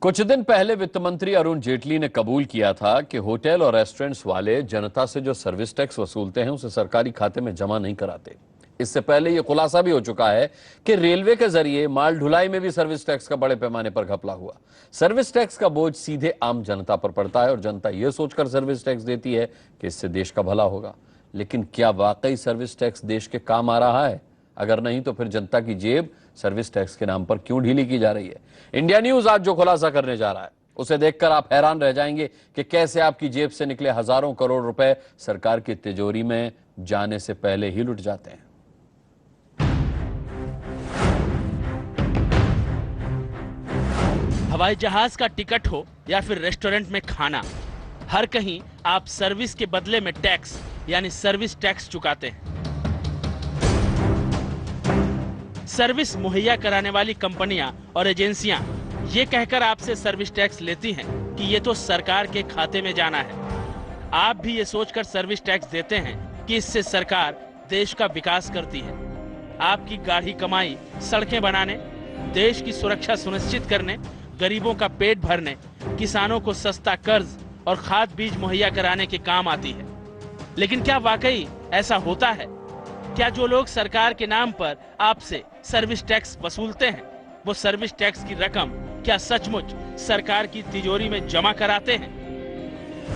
कुछ दिन पहले वित्त मंत्री अरुण जेटली ने कबूल किया था कि होटल और रेस्टोरेंट्स वाले जनता से जो सर्विस टैक्स वसूलते हैं उसे सरकारी खाते में जमा नहीं कराते। इससे पहले यह खुलासा भी हो चुका है कि रेलवे के जरिए माल ढुलाई में भी सर्विस टैक्स का बड़े पैमाने पर घपला हुआ। सर्विस टैक्स का बोझ सीधे आम जनता पर पड़ता है और जनता यह सोचकर सर्विस टैक्स देती है कि इससे देश का भला होगा। लेकिन क्या वाकई सर्विस टैक्स देश के काम आ रहा है? अगर नहीं तो फिर जनता की जेब सर्विस टैक्स के नाम पर क्यों ढीली की जा रही है? इंडिया न्यूज आज जो खुलासा करने जा रहा है उसे देखकर आप हैरान रह जाएंगे कि कैसे आपकी जेब से निकले हजारों करोड़ रुपए सरकार की तिजोरी में जाने से पहले ही लुट जाते हैं। हवाई जहाज का टिकट हो या फिर रेस्टोरेंट में खाना, हर कहीं आप सर्विस के बदले में टैक्स यानी सर्विस टैक्स चुकाते हैं। सर्विस मुहैया कराने वाली कंपनियां और एजेंसियां ये कहकर आपसे सर्विस टैक्स लेती हैं कि ये तो सरकार के खाते में जाना है। आप भी ये सोचकर सर्विस टैक्स देते हैं कि इससे सरकार देश का विकास करती है। आपकी गाढ़ी कमाई सड़कें बनाने, देश की सुरक्षा सुनिश्चित करने, गरीबों का पेट भरने, किसानों को सस्ता कर्ज और खाद बीज मुहैया कराने के काम आती है। लेकिन क्या वाकई ऐसा होता है? क्या जो लोग सरकार के नाम पर आपसे सर्विस टैक्स वसूलते हैं वो सर्विस टैक्स की रकम क्या सचमुच सरकार की तिजोरी में जमा कराते हैं?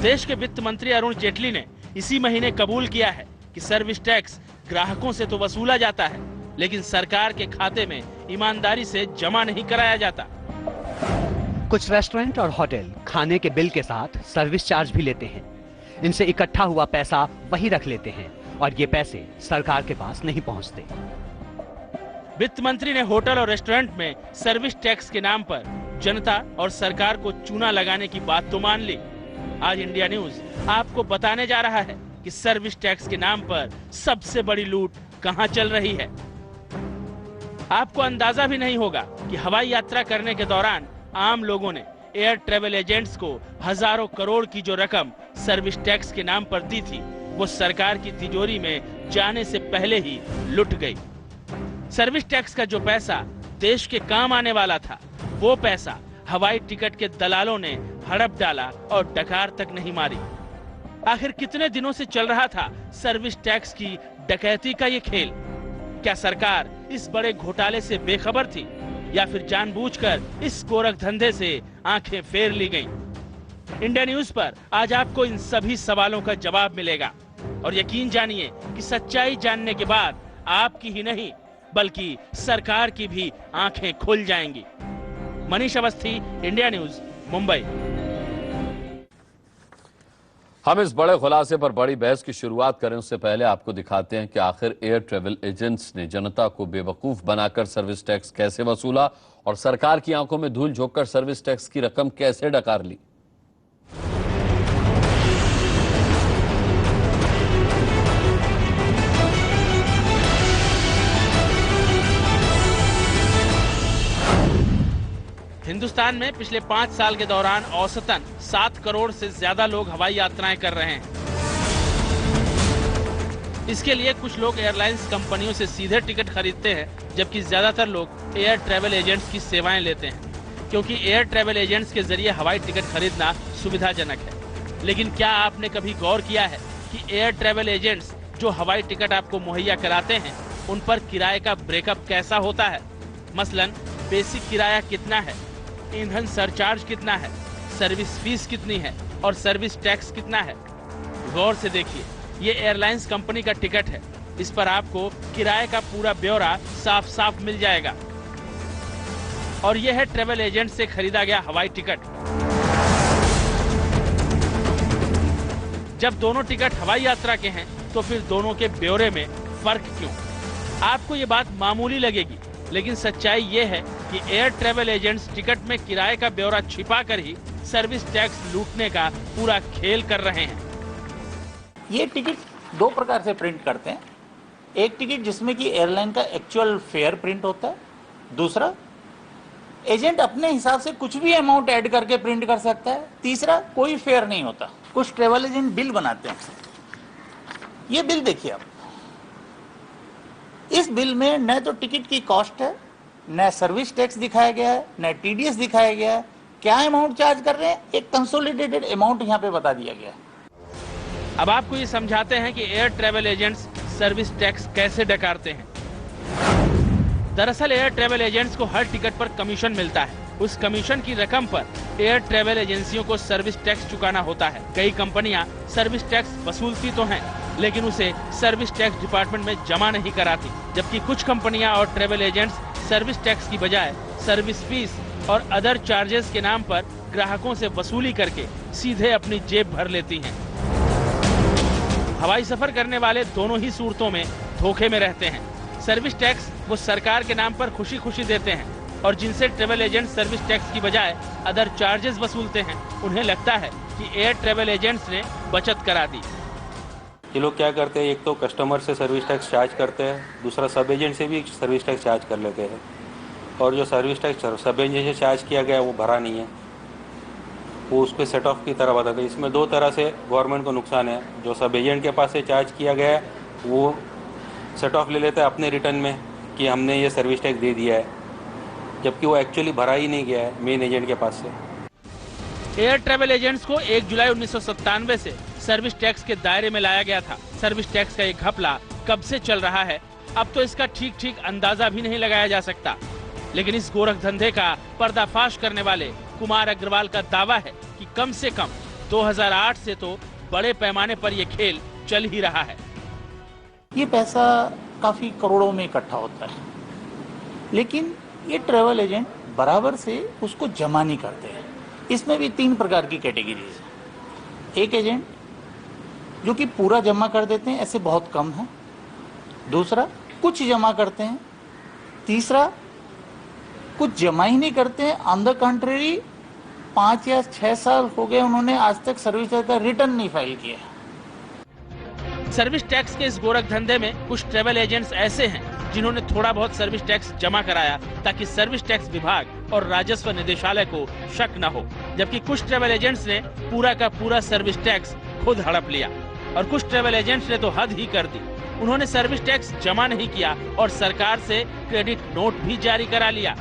देश के वित्त मंत्री अरुण जेटली ने इसी महीने कबूल किया है कि सर्विस टैक्स ग्राहकों से तो वसूला जाता है लेकिन सरकार के खाते में ईमानदारी से जमा नहीं कराया जाता। कुछ रेस्टोरेंट और होटल खाने के बिल के साथ सर्विस चार्ज भी लेते हैं। इनसे इकट्ठा हुआ पैसा वही रख लेते हैं और ये पैसे सरकार के पास नहीं पहुंचते। वित्त मंत्री ने होटल और रेस्टोरेंट में सर्विस टैक्स के नाम पर जनता और सरकार को चूना लगाने की बात तो मान ली। आज इंडिया न्यूज आपको बताने जा रहा है कि सर्विस टैक्स के नाम पर सबसे बड़ी लूट कहां चल रही है। आपको अंदाजा भी नहीं होगा कि हवाई यात्रा करने के दौरान आम लोगों ने एयर ट्रेवल एजेंट्स को हजारों करोड़ की जो रकम सर्विस टैक्स के नाम पर दी थी वो सरकार की तिजोरी में जाने से पहले ही लुट गई। सर्विस टैक्स का जो पैसा देश के काम आने वाला था वो पैसा हवाई टिकट के दलालों ने हड़प डाला और डकार तक नहीं मारी। आखिर कितने दिनों से चल रहा था सर्विस टैक्स की डकैती का ये खेल? क्या सरकार इस बड़े घोटाले से बेखबर थी या फिर जानबूझकर इस गोरख धंधे से आंखें फेर ली गईं? इंडिया न्यूज पर आज आपको इन सभी सवालों का जवाब मिलेगा और यकीन जानिए कि सच्चाई जानने के बाद आपकी ही नहीं बल्कि सरकार की भी आंखें खुल जाएंगी। Manish Awasthi, India news, Mumbai. हम इस बड़े खुलासे पर बड़ी बहस की शुरुआत करें उससे पहले आपको दिखाते हैं कि आखिर एयर ट्रेवल एजेंट्स ने जनता को बेवकूफ बनाकर सर्विस टैक्स कैसे वसूला और सरकार की आंखों में धूल झोंककर सर्विस टैक्स की रकम कैसे डकार ली। हिंदुस्तान में पिछले 5 साल के दौरान औसतन 7 करोड़ से ज्यादा लोग हवाई यात्राएं कर रहे हैं। इसके लिए कुछ लोग एयरलाइंस कंपनियों से सीधे टिकट खरीदते हैं जबकि ज्यादातर लोग एयर ट्रेवल एजेंट्स की सेवाएं लेते हैं क्योंकि एयर ट्रेवल एजेंट्स के जरिए हवाई टिकट खरीदना सुविधाजनक है। लेकिन क्या आपने कभी गौर किया है कि एयर ट्रेवल एजेंट्स जो हवाई टिकट आपको मुहैया कराते हैं उन पर किराए का ब्रेकअप कैसा होता है? मसलन बेसिक किराया कितना है, ईंधन सरचार्ज कितना है, सर्विस फीस कितनी है और सर्विस टैक्स कितना है। गौर से देखिए, ये एयरलाइंस कंपनी का टिकट है। इस पर आपको किराए का पूरा ब्यौरा साफ साफ मिल जाएगा। और यह है ट्रेवल एजेंट से खरीदा गया हवाई टिकट। जब दोनों टिकट हवाई यात्रा के हैं तो फिर दोनों के ब्यौरे में फर्क क्यों? आपको ये बात मामूली लगेगी लेकिन सच्चाई ये है कि एयर ट्रेवल एजेंट्स टिकट में किराए का ब्यौरा छिपा कर ही सर्विस टैक्स लूटने का पूरा खेल कर रहे हैं। ये टिकट 2 प्रकार से प्रिंट करते हैं। एक टिकट जिसमें कि एयरलाइन का एक्चुअल फेयर प्रिंट होता है, दूसरा एजेंट अपने हिसाब से कुछ भी अमाउंट ऐड करके प्रिंट कर सकता है, तीसरा कोई फेयर नहीं होता। कुछ ट्रेवल एजेंट बिल बनाते हैं। ये बिल देखिए आप, इस बिल में न तो टिकट की कॉस्ट है, न सर्विस टैक्स दिखाया गया है, न टीडीएस दिखाया गया है, क्या अमाउंट चार्ज कर रहे हैं, एक कंसोलिडेटेड अमाउंट यहाँ पे बता दिया गया है। अब आपको ये समझाते हैं कि air travel agents service tax कैसे डकारते हैं। दरअसल एयर ट्रैवल एजेंट्स को हर टिकट पर कमीशन मिलता है। उस कमीशन की रकम पर एयर ट्रैवल एजेंसियों को सर्विस टैक्स चुकाना होता है। कई कंपनियां सर्विस टैक्स वसूलती तो हैं, लेकिन उसे सर्विस टैक्स डिपार्टमेंट में जमा नहीं कराती, जबकि कुछ कंपनियां और ट्रैवल एजेंट्स सर्विस टैक्स की बजाय सर्विस फीस और अदर चार्जेस के नाम पर ग्राहकों से वसूली करके सीधे अपनी जेब भर लेती हैं। हवाई सफर करने वाले दोनों ही सूरतों में धोखे में रहते हैं। सर्विस टैक्स वो सरकार के नाम पर खुशी खुशी देते हैं, और जिनसे ट्रैवल एजेंट सर्विस टैक्स की बजाय अदर चार्जेस वसूलते हैं, उन्हें लगता है कि एयर ट्रैवल एजेंट्स ने बचत करा दी। ये लोग क्या करते हैं, एक तो कस्टमर से सर्विस टैक्स चार्ज करते हैं, दूसरा सब एजेंट से भी सर्विस टैक्स चार्ज कर लेते हैं, और जो सर्विस टैक्स सब एजेंट से चार्ज किया गया वो भरा नहीं है, वो उसको सेट ऑफ की तरह बताते हैं। इसमें दो तरह से गवर्नमेंट को नुकसान है। जो सब एजेंट के पास से चार्ज किया गया है वो सेट ऑफ ले लेता है अपने रिटर्न में कि हमने ये सर्विस टैक्स दे दिया है, जबकि वो एक्चुअली भरा ही नहीं गया है मेन एजेंट के पास से। एयर ट्रैवल एजेंट्स को 1 जुलाई 1997 से सर्विस टैक्स के दायरे में लाया गया था। सर्विस टैक्स का ये घपला कब से चल रहा है, अब तो इसका ठीक ठीक अंदाजा भी नहीं लगाया जा सकता। लेकिन इस गोरख धंधे का पर्दाफाश करने वाले कुमार अग्रवाल का दावा है कि कम से कम 2008 से तो बड़े पैमाने पर ये खेल चल ही रहा है। ये पैसा काफ़ी करोड़ों में इकट्ठा होता है, लेकिन ये ट्रैवल एजेंट बराबर से उसको जमा नहीं करते हैं। इसमें भी 3 प्रकार की कैटेगरीज है। एक एजेंट जो कि पूरा जमा कर देते हैं, ऐसे बहुत कम है। दूसरा, कुछ जमा करते हैं। तीसरा, कुछ जमा ही नहीं करते हैं। ऑन द कंट्री 5 या 6 साल हो गए उन्होंने आज तक सर्विस टैक्स का रिटर्न नहीं फाइल किया। सर्विस टैक्स के इस गोरख धंधे में कुछ ट्रैवल एजेंट्स ऐसे हैं जिन्होंने थोड़ा बहुत सर्विस टैक्स जमा कराया ताकि सर्विस टैक्स विभाग और राजस्व निदेशालय को शक न हो, जबकि कुछ ट्रैवल एजेंट्स ने पूरा का पूरा सर्विस टैक्स खुद हड़प लिया, और कुछ ट्रैवल एजेंट्स ने तो हद ही कर दी। उन्होंने सर्विस टैक्स जमा नहीं किया और सरकार से क्रेडिट नोट भी जारी करा लिया।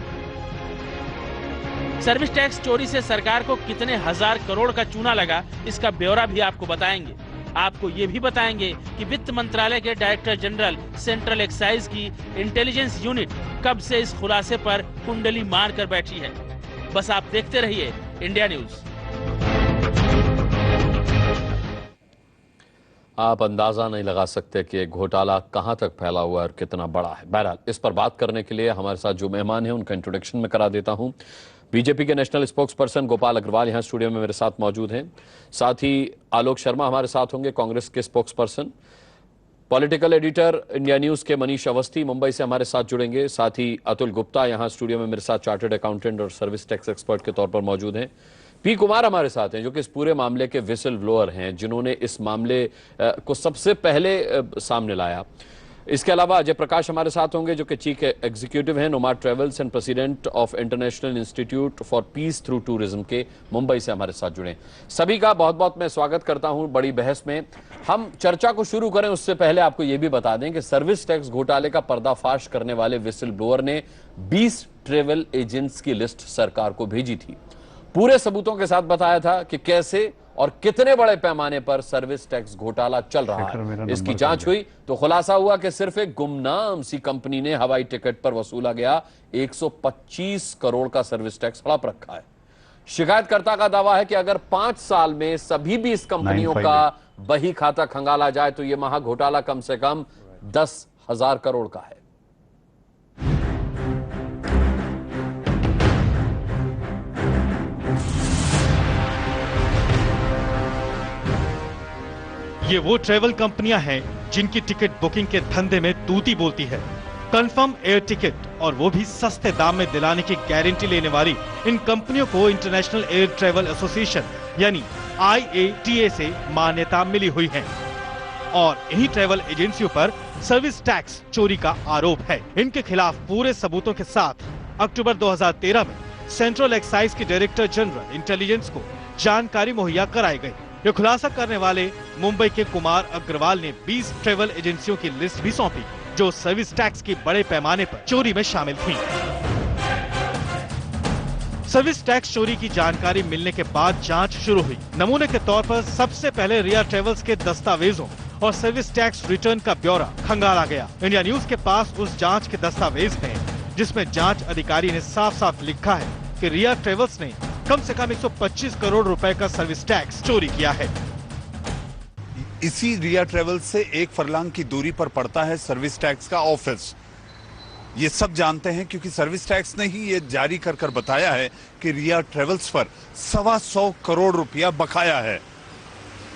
सर्विस टैक्स चोरी से सरकार को कितने हजार करोड़ का चूना लगा, इसका ब्यौरा भी आपको बताएंगे। आपको ये भी बताएंगे कि वित्त मंत्रालय के डायरेक्टर जनरल सेंट्रल एक्साइज की इंटेलिजेंस यूनिट कब से इस खुलासे पर कुंडली मार कर बैठी है। बस आप देखते रहिए इंडिया न्यूज। आप अंदाजा नहीं लगा सकते कि घोटाला कहां तक फैला हुआ है और कितना बड़ा है। बहरहाल, इस पर बात करने के लिए हमारे साथ जो मेहमान हैं उनका इंट्रोडक्शन में करा देता हूं। बीजेपी के national spokesperson Gopal Agarwal यहां स्टूडियो में मेरे साथ मौजूद हैं। साथ ही आलोक शर्मा हमारे साथ होंगे, कांग्रेस के spokes person. Political editor India news के मनीष अवस्थी मुंबई से हमारे साथ जुड़ेंगे। साथ ही अतुल गुप्ता यहां स्टूडियो में मेरे साथ चार्टर्ड अकाउंटेंट और सर्विस टैक्स एक्सपर्ट के तौर पर मौजूद हैं। पी कुमार हमारे साथ हैं जो कि इस पूरे मामले के विसल ब्लोअर हैं, जिन्होंने इस मामले को सबसे पहले सामने लाया। इसके अलावा अजय प्रकाश हमारे साथ होंगे जो कि चीफ एग्जीक्यूटिव हैं nomad travels and president of international institute for piece through tourism के, मुंबई से हमारे साथ जुड़े। सभी का बहुत बहुत मैं स्वागत करता हूं बड़ी बहस में। हम चर्चा को शुरू करें उससे पहले आपको यह भी बता दें कि सर्विस टैक्स घोटाले का पर्दाफाश करने वाले विसल ब्लोअर ने 20 ट्रेवल एजेंट्स की लिस्ट सरकार को भेजी थी। पूरे सबूतों के साथ बताया था कि कैसे और कितने बड़े पैमाने पर सर्विस टैक्स घोटाला चल रहा है। इसकी जांच हुई तो खुलासा हुआ कि सिर्फ एक गुमनाम सी कंपनी ने हवाई टिकट पर वसूला गया 125 करोड़ का सर्विस टैक्स हड़प रखा है। शिकायतकर्ता का दावा है कि अगर 5 साल में सभी 20 कंपनियों का बही खाता खंगाला जाए तो यह महा घोटाला कम से कम 10,000 करोड़ का है। ये वो ट्रेवल कंपनियां हैं जिनकी टिकट बुकिंग के धंधे में तूती बोलती है। कंफर्म एयर टिकट और वो भी सस्ते दाम में दिलाने की गारंटी लेने वाली इन कंपनियों को इंटरनेशनल एयर ट्रेवल एसोसिएशन यानी IATA से मान्यता मिली हुई है, और इन्हीं ट्रेवल एजेंसियों पर सर्विस टैक्स चोरी का आरोप है। इनके खिलाफ पूरे सबूतों के साथ अक्टूबर 2013 में सेंट्रल एक्साइज के डायरेक्टर जनरल इंटेलिजेंस को जानकारी मुहैया कराई गई। ये खुलासा करने वाले मुंबई के कुमार अग्रवाल ने 20 ट्रेवल एजेंसियों की लिस्ट भी सौंपी जो सर्विस टैक्स की बड़े पैमाने पर चोरी में शामिल थीं। सर्विस टैक्स चोरी की जानकारी मिलने के बाद जांच शुरू हुई। नमूने के तौर पर सबसे पहले रिया ट्रेवल्स के दस्तावेजों और सर्विस टैक्स रिटर्न का ब्यौरा खंगाला गया। इंडिया न्यूज के पास उस जांच के दस्तावेज हैं, जिसमें जांच अधिकारी ने साफ साफ लिखा है कि रिया ट्रेवल्स ने कम से कम 125 करोड़ रुपए का सर्विस टैक्स चोरी किया है। इसी रिया ट्रेवल्स से 1 फरलांग की दूरी पर पड़ता है सर्विस टैक्स का ऑफिस। ये सब जानते हैं क्योंकि सर्विस टैक्स ने ही ये जारी कर बताया है कि रिया ट्रेवल्स पर 125 करोड़ रुपया बकाया है।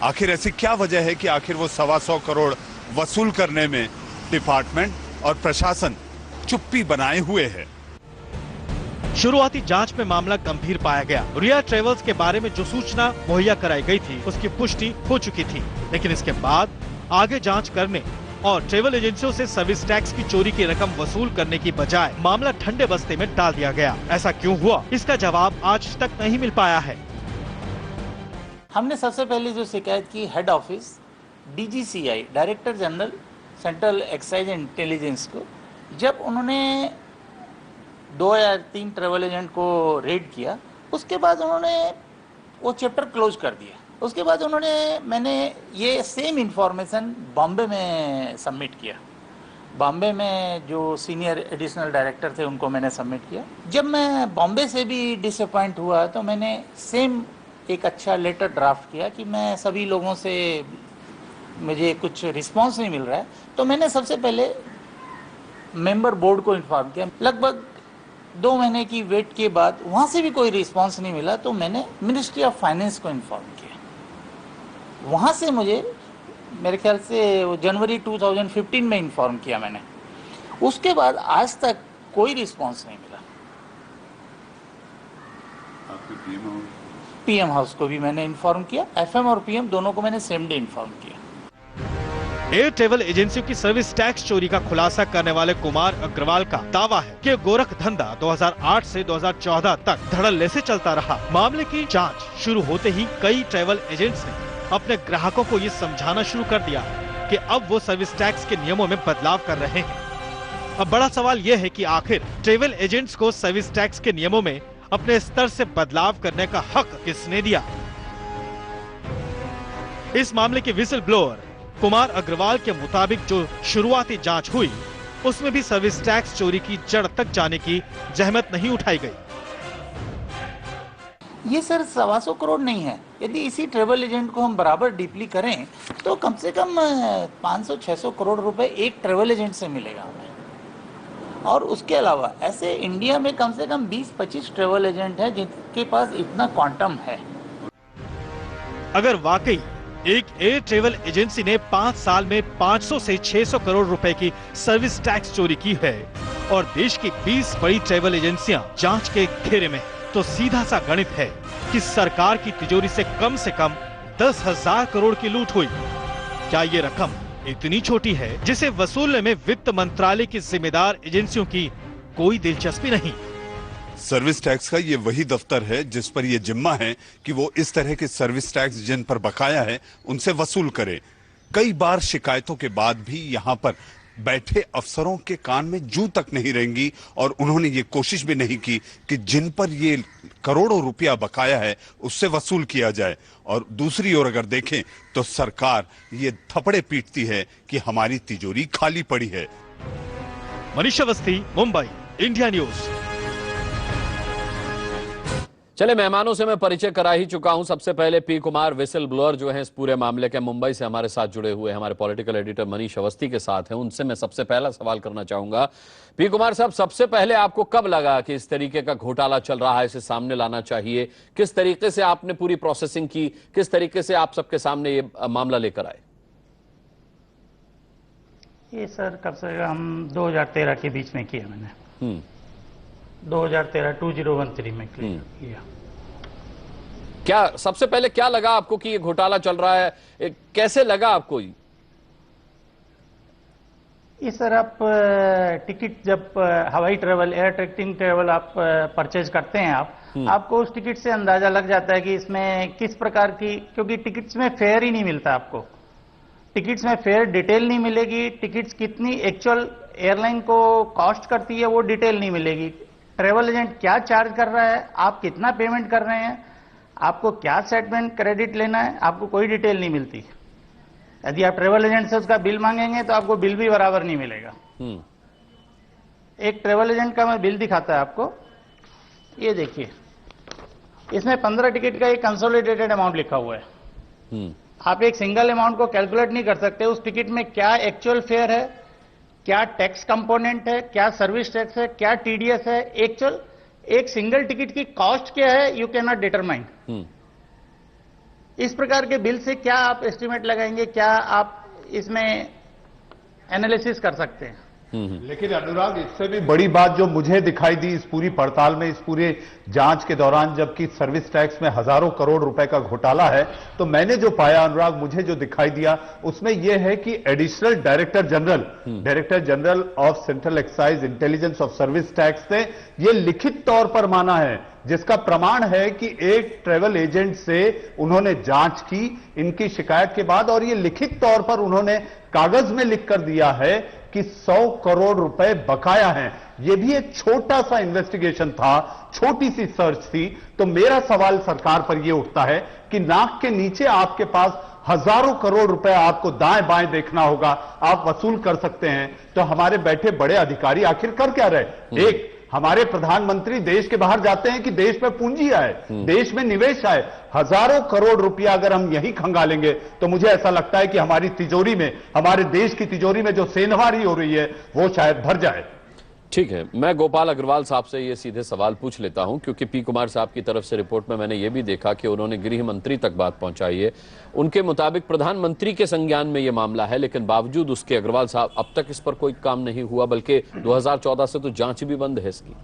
आखिर ऐसी क्या वजह है कि आखिर वो 125 करोड़ वसूल करने में डिपार्टमेंट और प्रशासन चुप्पी बनाए हुए है। शुरुआती जांच में मामला गंभीर पाया गया। रिया ट्रेवल्स के बारे में जो सूचना मुहैया कराई गई थी उसकी पुष्टि हो चुकी थी, लेकिन इसके बाद आगे जांच करने और ट्रेवल एजेंसियों से सर्विस टैक्स की चोरी की रकम वसूल करने की बजाय मामला ठंडे बस्ते में डाल दिया गया। ऐसा क्यों हुआ, इसका जवाब आज तक नहीं मिल पाया है। हमने सबसे पहले जो शिकायत की head office DGCI, director general central excise and intelligence को, जब उन्होंने 2 या 3 ट्रेवल एजेंट को रेड किया, उसके बाद उन्होंने वो चैप्टर क्लोज कर दिया। उसके बाद मैंने ये सेम इंफॉर्मेशन बॉम्बे में सबमिट किया। बॉम्बे में जो सीनियर एडिशनल डायरेक्टर थे उनको मैंने सबमिट किया। जब मैं बॉम्बे से भी डिसअपॉइंट हुआ तो मैंने सेम एक अच्छा लेटर ड्राफ्ट किया कि मैं सभी लोगों से मुझे कुछ रिस्पांस नहीं मिल रहा है, तो मैंने सबसे पहले मेंबर बोर्ड को इन्फॉर्म किया। लगभग 2 महीने की वेट के बाद वहाँ से भी कोई रिस्पांस नहीं मिला, तो मैंने मिनिस्ट्री ऑफ फाइनेंस को इन्फॉर्म किया। वहाँ से मुझे मेरे ख्याल से जनवरी 2015 में इन्फॉर्म किया मैंने। उसके बाद आज तक कोई रिस्पांस नहीं मिला। PM हाउस को भी मैंने इन्फॉर्म किया, FM और PM दोनों को मैंने सेम डे इन्फॉर्म किया। एयर ट्रेवल एजेंसियों की सर्विस टैक्स चोरी का खुलासा करने वाले कुमार अग्रवाल का दावा है कि गोरख धंधा 2008 से 2014 तक धड़ल्ले से चलता रहा। मामले की जांच शुरू होते ही कई ट्रेवल एजेंट्स ने अपने ग्राहकों को ये समझाना शुरू कर दिया कि अब वो सर्विस टैक्स के नियमों में बदलाव कर रहे हैं। अब बड़ा सवाल यह है कि आखिर ट्रेवल एजेंट्स को सर्विस टैक्स के नियमों में अपने स्तर से बदलाव करने का हक किसने दिया। इस मामले के विसल ब्लोअर कुमार अग्रवाल के मुताबिक जो शुरुआती जांच हुई उसमें भी सर्विस टैक्स चोरी की जड़ तक जाने की जहमत नहीं उठाई गई। ये सर 125 करोड़ नहीं है। यदि इसी ट्रेवल एजेंट को हम बराबर डीपली करें तो कम से कम 500-600 करोड़ रुपए एक ट्रेवल एजेंट से मिलेगा हमें। और उसके अलावा ऐसे इंडिया में कम से कम 20-25 ट्रेवल एजेंट हैं जिनके पास इतना क्वांटम है। अगर वाकई एक एयर ट्रेवल एजेंसी ने 5 साल में 500 से 600 करोड़ रुपए की सर्विस टैक्स चोरी की है और देश की 20 बड़ी ट्रेवल एजेंसियां जांच के घेरे में, तो सीधा सा गणित है कि सरकार की तिजोरी से कम 10,000 करोड़ की लूट हुई। क्या ये रकम इतनी छोटी है जिसे वसूलने में वित्त मंत्रालय की जिम्मेदार एजेंसियों की कोई दिलचस्पी नहीं? सर्विस टैक्स का ये वही दफ्तर है जिस पर ये जिम्मा है कि वो इस तरह के सर्विस टैक्स जिन पर बकाया है उनसे वसूल करे। कई बार शिकायतों के बाद भी यहाँ पर बैठे अफसरों के कान में जू तक नहीं रहेंगी और उन्होंने ये कोशिश भी नहीं की कि जिन पर ये करोड़ों रुपया बकाया है उससे वसूल किया जाए। और दूसरी ओर अगर देखें तो सरकार ये थपड़े पीटती है कि हमारी तिजोरी खाली पड़ी है। Manish Awasthi, Mumbai, India news. चले, मेहमानों से मैं परिचय करा ही चुका हूं। सबसे पहले पी कुमार विसल ब्लोअर जो हैं इस पूरे मामले के, मुंबई से हमारे साथ जुड़े हुए हमारे पॉलिटिकल एडिटर मनीष अवस्थी के साथ हैं। उनसे मैं सबसे पहला सवाल करना चाहूंगा। पी कुमार साहब, सबसे पहले आपको कब लगा कि इस तरीके का घोटाला चल रहा है, इसे सामने लाना चाहिए? किस तरीके से आपने पूरी प्रोसेसिंग की, किस तरीके से आप सबके सामने ये मामला लेकर आए? ये सर कब से हम 2013 के बीच में किया मैंने। 2013 में किया। क्या सबसे पहले क्या लगा आपको कि ये घोटाला चल रहा है? कैसे लगा आपको ये सर, आप टिकट जब हवाई ट्रेवल, एयर टिकटिंग ट्रेवल आप परचेज करते हैं, आपको उस टिकट से अंदाजा लग जाता है कि इसमें किस प्रकार की, क्योंकि टिकट्स में फेयर ही नहीं मिलता आपको। टिकट्स में फेयर डिटेल नहीं मिलेगी, टिकट्स कितनी एक्चुअल एयरलाइन को कॉस्ट करती है वो डिटेल नहीं मिलेगी। ट्रेवल एजेंट क्या चार्ज कर रहा है, आप कितना पेमेंट कर रहे हैं, आपको क्या सेटलमेंट क्रेडिट लेना है, आपको कोई डिटेल नहीं मिलती। यदि आप ट्रेवल एजेंट से उसका बिल मांगेंगे तो आपको बिल भी बराबर नहीं मिलेगा। एक ट्रेवल एजेंट का मैं बिल दिखाता है आपको, ये देखिए, इसमें 15 टिकट का एक कंसोलिडेटेड अमाउंट लिखा हुआ है। आप एक सिंगल अमाउंट को कैलकुलेट नहीं कर सकते। उस टिकट में क्या एक्चुअल फेयर है, क्या टैक्स कंपोनेंट है, क्या सर्विस टैक्स है, क्या टीडीएस है, एक्चुअल एक सिंगल टिकट की कॉस्ट क्या है, यू कैन नॉट डिटरमाइन। इस प्रकार के बिल से क्या आप एस्टिमेट लगाएंगे, क्या आप इसमें एनालिसिस कर सकते हैं? लेकिन अनुराग, इससे भी बड़ी बात जो मुझे दिखाई दी इस पूरी पड़ताल में, इस पूरे जांच के दौरान, जबकि सर्विस टैक्स में हजारों करोड़ रुपए का घोटाला है, तो मैंने जो पाया अनुराग, मुझे जो दिखाई दिया उसमें यह है कि additional director general of central excise intelligence of service tax ने यह लिखित तौर पर माना है, जिसका प्रमाण है कि एक ट्रेवल एजेंट से उन्होंने जांच की इनकी शिकायत के बाद, और ये लिखित तौर पर उन्होंने कागज में लिखकर दिया है कि 100 करोड़ रुपए बकाया हैं। यह भी एक छोटा सा इन्वेस्टिगेशन था, छोटी सी सर्च थी। तो मेरा सवाल सरकार पर यह उठता है कि नाक के नीचे आपके पास हजारों करोड़ रुपए आपको दाएं बाएं देखना होगा, आप वसूल कर सकते हैं, तो हमारे बैठे बड़े अधिकारी आखिर कर क्या रहे? एक, हमारे प्रधानमंत्री देश के बाहर जाते हैं कि देश में पूंजी आए, देश में निवेश आए। हजारों करोड़ रुपया अगर हम यहीं खंगालेंगे तो मुझे ऐसा लगता है कि हमारी तिजोरी में, हमारे देश की तिजोरी में जो सेंधमारी हो रही है वो शायद भर जाए। ठीक है, मैं गोपाल अग्रवाल साहब से ये सीधे सवाल पूछ लेता हूं, क्योंकि पी कुमार साहब की तरफ से रिपोर्ट में मैंने ये भी देखा कि उन्होंने गृह मंत्री तक बात पहुंचाई है। उनके मुताबिक प्रधानमंत्री के संज्ञान में ये मामला है, लेकिन बावजूद उसके अग्रवाल साहब अब तक इस पर कोई काम नहीं हुआ, बल्कि 2014 से तो जांच भी बंद है इसकी।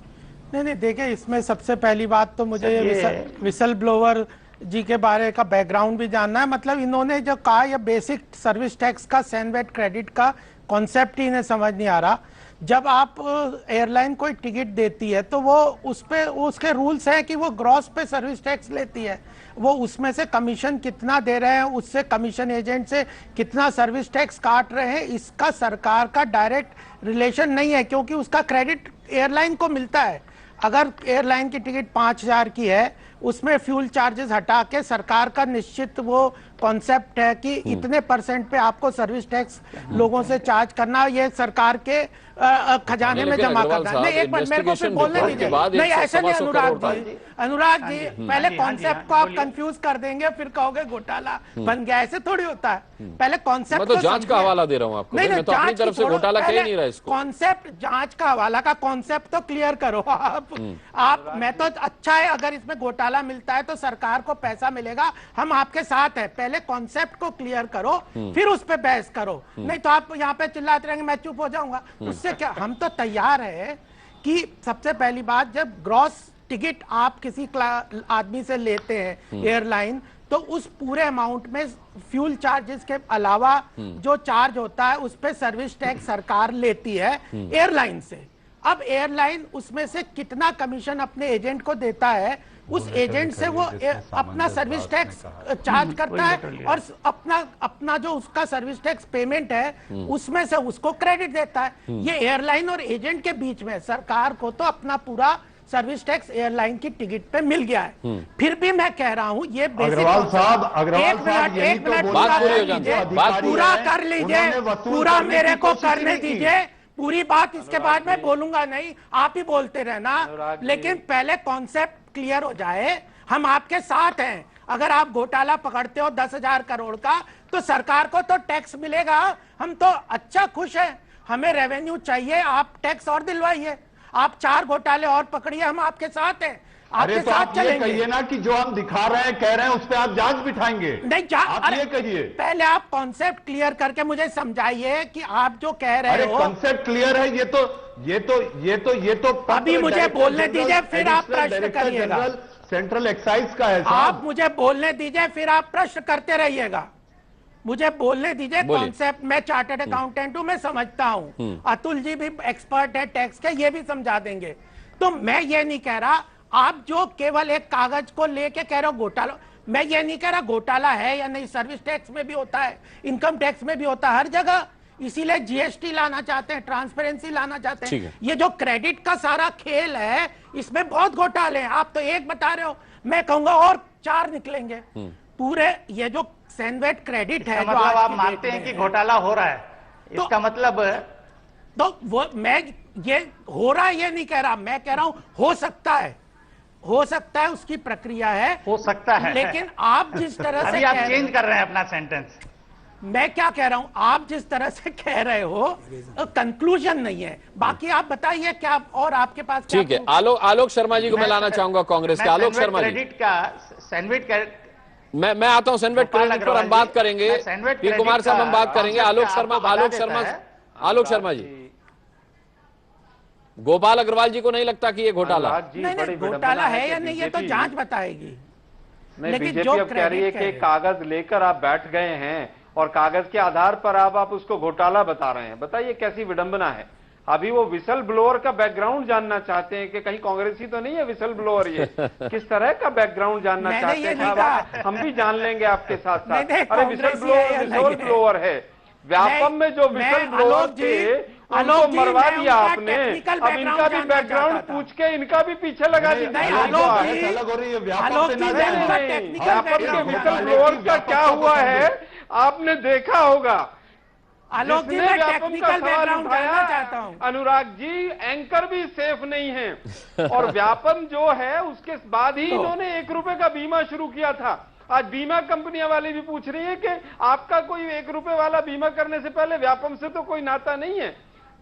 नहीं, देखिए, इसमें सबसे पहली बात तो मुझे विसल ब्लोअर जी के बारे का बैकग्राउंड भी जानना है। मतलब इन्होंने जो कहा, यह बेसिक सर्विस टैक्स का सैनवेट क्रेडिट का कॉन्सेप्ट ही इन्हें समझ नहीं आ रहा। जब आप एयरलाइन कोई टिकट देती है तो वो उस पे उसके रूल्स हैं कि वो ग्रॉस पे सर्विस टैक्स लेती है, वो उसमें से कमीशन कितना दे रहे हैं, उससे कमीशन एजेंट से कितना सर्विस टैक्स काट रहे हैं, इसका सरकार का डायरेक्ट रिलेशन नहीं है, क्योंकि उसका क्रेडिट एयरलाइन को मिलता है। अगर एयरलाइन की टिकट 5000 की है, उसमें फ्यूल चार्जेस हटा के सरकार का निश्चित वो कॉन्सेप्ट है कि इतने % पे आपको सर्विस टैक्स लोगों से चार्ज करना, ये सरकार के खजाने में जमा करना। नहीं, एक मिनट मेरे को फिर बोलने दीजिए। नहीं, ऐसे नहीं अनुराग जी, पहले कॉन्सेप्ट को आप कंफ्यूज कर देंगे, फिर कहोगे घोटाला बन गया। ऐसे थोड़ी होता है, पहले कॉन्सेप्ट। मैं तो जांच का हवाला दे रहा हूं आपको, मैं तो अपनी तरफ से घोटाला कह नहीं रहा इसको। कॉन्सेप्ट, जांच का हवाला का कॉन्सेप्ट तो क्लियर करो आप। मैं तो अच्छा है, अगर इसमें घोटाला मिलता है तो सरकार को पैसा मिलेगा, हम आपके साथ हैं। पहले कॉन्सेप्ट को क्लियर करो, फिर उस पर बहस करो। नहीं तो आप यहाँ पे चिल्लाते रहेंगे, मैं चुप हो जाऊंगा, उससे क्या। हम तो तैयार है कि सबसे पहली बात, जब ग्रॉस टिकट आप किसी आदमी से लेते हैं एयरलाइन, तो उस पूरे अमाउंट में फ्यूल चार्जेस के अलावा जो चार्ज होता है उस पे सर्विस टैक्स सरकार लेती है एयरलाइन से। अब एयरलाइन उसमें से कितना कमीशन अपने एजेंट को देता है, उस एजेंट से वो अपना सर्विस टैक्स चार्ज करता है, और अपना जो उसका सर्विस टैक्स पेमेंट है उसमें से उसको क्रेडिट देता है। ये एयरलाइन और एजेंट के बीच में, सरकार को तो अपना पूरा सर्विस टैक्स एयरलाइन की टिकट पे मिल गया है। फिर भी मैं कह रहा हूं, ये अग्रवाल साहब, एक मिनट पूरा कर लीजिए, पूरा मेरे को करने दीजिए। पूरी बात इसके बाद में बोलूंगा नहीं, आप ही बोलते रहना, लेकिन पहले कॉन्सेप्ट क्लियर हो जाए। हम आपके साथ हैं। अगर आप घोटाला पकड़ते हो 10,000 करोड़ का, तो सरकार को तो टैक्स मिलेगा। हम तो अच्छा खुश हैं, हमें रेवेन्यू चाहिए, आप टैक्स और दिलवाइए। आप 4 घोटाले और पकड़िए, हम आपके साथ हैं, आपके तो साथ आप ये चलेंगे। कहिए ना कि जो हम दिखा रहे हैं, कह रहे हैं, उस पर आप जांच बिठाएंगे। नहीं, आप ये कहिए। पहले आप कॉन्सेप्ट क्लियर करके मुझे समझाइए कि आप जो कह रहे हो। कॉन्सेप्ट क्लियर है, ये तो अभी मुझे बोलने दीजिए, फिर आप प्रश्न करिएगा। सेंट्रल एक्साइज का है आप मुझे बोलने दीजिए, फिर आप प्रश्न करते रहिएगा। मुझे बोलने दीजिए कॉन्सेप्ट। मैं चार्टर्ड अकाउंटेंट हूं, मैं समझता हूं। अतुल जी भी एक्सपर्ट है टैक्स के, ये भी समझा देंगे। तो मैं ये नहीं कह रहा, आप जो केवल एक कागज को लेके कह रहे हो घोटाला, मैं ये नहीं कह रहा घोटाला है या नहीं। सर्विस टैक्स में भी होता है, इनकम टैक्स में भी होता है, हर जगह इसीलिए जीएसटी लाना चाहते हैं, ट्रांसपेरेंसी लाना चाहते ठीक हैं। है। ये जो क्रेडिट का सारा खेल है, इसमें बहुत घोटाले हैं। आप तो एक बता रहे हो, मैं कहूंगा और 4 निकलेंगे। पूरे ये जो सैनवेट क्रेडिट है, जो मतलब आज आप की मानते डेट हैं में कि है, घोटाला हो रहा है, तो- इसका मतलब तो वो मैं ये हो रहा है ये नहीं कह रहा, मैं कह रहा हूं हो सकता है, हो सकता है, उसकी प्रक्रिया है, हो सकता है। लेकिन आप जिस तरह से अभी आप कह रहे चेंज कर रहे हैं अपना सेंटेंस। मैं क्या कह रहा हूं, आप जिस तरह से कह रहे हो कंक्लूजन नहीं है। बाकी आप बताइए क्या, और आपके पास क्या ठीक है, proof आलोक शर्मा जी को मैं लाना चाहूंगा कांग्रेस के। आलोक शर्मा जी, क्रेडिट का सैनविट मैं आता हूं सैनवेट गोपाल क्रेडिट पर हम अग्रवाल बात जी, करेंगे। मैं सैनवेट पी कुमार क्रेडिट साहब हम बात का करेंगे। concept आलोक आपको शर्मा बता देता है। आलोक शर्मा जी, गोपाल अग्रवाल जी को नहीं लगता कि ये घोटाला? नहीं, घोटाला है या नहीं, ये तो जांच बताएगी। नहीं, लेकिन बीजेपी जो अब कह रही है क्रेडिट कि कागज लेकर आप बैठ गए हैं और कागज के आधार पर आप उसको घोटाला बता रहे हैं। बताइए कैसी विडंबना है। अभी वो विसल ब्लोअर का बैकग्राउंड जानना चाहते हैं कि कहीं कांग्रेसी तो नहीं है विसल ब्लोअर, ये किस तरह का बैकग्राउंड जानना मैंने चाहते ये हैं नहीं साहब। कहा। हम भी जान लेंगे आपके साथ नहीं, साथ। नहीं, अरे विसल कांग्रेसी है या नहीं है। ब्लोअर है व्यापम में जो मैं- विसल ब्लोअर आलोक जी, थे आलोक उनको जी, मरवा मैं दिया उनका आपने। technical अब इनका भी background बैकग्राउंड जानना पूछ के इनका भी पीछे लगा नहीं, दीजिए। आलोक जी, अलग हो रही है, व्यापक आलोक पे जी, ना मैं जाएं। उनका नहीं, technical व्यापक के background विसल जानना ब्लोअर का व्यापक क्या को हुआ है समझे। आपने देखा होगा। आलोक जी, जिसने मैं व्यापम का टेक्निकल सवाल बैकग्राउंड उठाया, जानना चाहता हूं। अनुराग जी, एंकर भी सेफ नहीं है और व्यापम जो है उसके बाद ही इन्होंने 1 रुपए का बीमा शुरू किया था। आज बीमा कंपनियां वाली भी पूछ रही है कि आपका कोई 1 रुपए वाला बीमा करने से पहले व्यापम से तो कोई नाता नहीं है।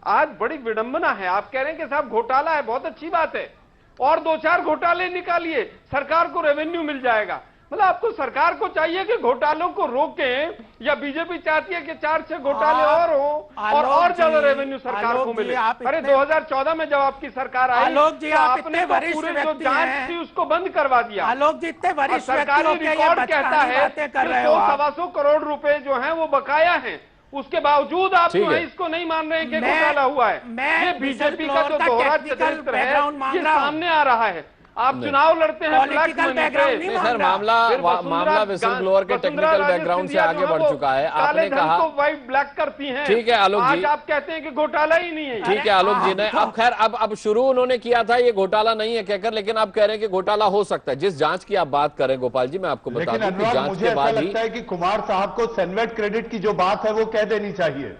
आज बड़ी विडंबना है। आप कह रहे हैं कि साहब घोटाला है, बहुत अच्छी बात है, और 2-4 घोटाले निकालिए, सरकार को रेवेन्यू मिल जाएगा। मतलब आपको सरकार को चाहिए कि घोटालों को रोकें, या बीजेपी चाहती है कि 4-6 घोटाले और हो और ज्यादा रेवेन्यू सरकार को मिले? अरे 2014 में जब आपकी सरकार आई आलोक जी, तो आप आपने इतने तो वरिष्ठ पूरी जो व्यक्ति जांच हैं। थी उसको बंद करवा दिया। आलोक जी, इतने और वरिष्ठ सरकारी व्यक्तियों के ये रिकॉर्ड कहता बचकानी है बातें कर कि रहे हो आप। 100-125 करोड़ रुपए जो हैं वो बकाया हैं, उसके बावजूद आप ठीक जो है। है इसको नहीं मान रहे हैं कि मैं- घोटाला हुआ है। मैं ये बीजेपी का whistleblower जो का दोहरा technical चरित्र है background मांग ये रहा हूं। सामने आ रहा है। आप चुनाव लड़ते हैं ब्लैक Political मनी background पे। नहीं नहीं मांग सर, रहा। फिर मामला विसल ब्लोअर के टेक्निकल बैकग्राउंड से आगे बढ़ चुका है। आपने कहा वाइट ब्लैक करती हैं। ठीक है आलोक जी, आज आप कहते हैं कि घोटाला ही नहीं है। ठीक है आलोक जी ने अब खैर अब शुरू उन्होंने किया था ये घोटाला नहीं है कहकर, लेकिन आप कह रहे हैं कि घोटाला हो सकता है। जिस जांच की आप बात कर रहे हैं गोपाल जी, मैं आपको बता लेकिन दूं कि अनुराग, जांच मुझे के ऐसा बाद ही लगता है कि कुमार साहब को सैनवेट क्रेडिट की जो बात है वो कह देनी चाहिए।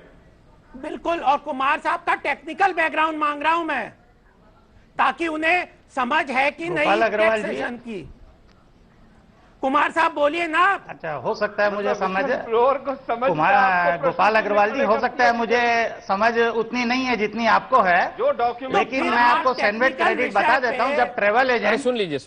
बिल्कुल, और कुमार साहब का टेक्निकल बैकग्राउंड मांग रहा हूं मैं, ताकि उन्हें समझ है कि नहीं गोपाल अग्रवाल जी। टैक्सेशन की। कुमार साहब बोलिए ना। अच्छा, हो सकता है मुझे समझ फ्लोर को समझ गोपाल अग्रवाल जी, हो सकता है मुझे समझ उतनी नहीं है जितनी आपको है, जो डॉक्यूमेंट लेकिन फिर मैं आप आपको सैनवेट technical क्रेडिट बता विषय देता हूं। पे- जब ट्रेवल अरे एजेंट सुन लीजिए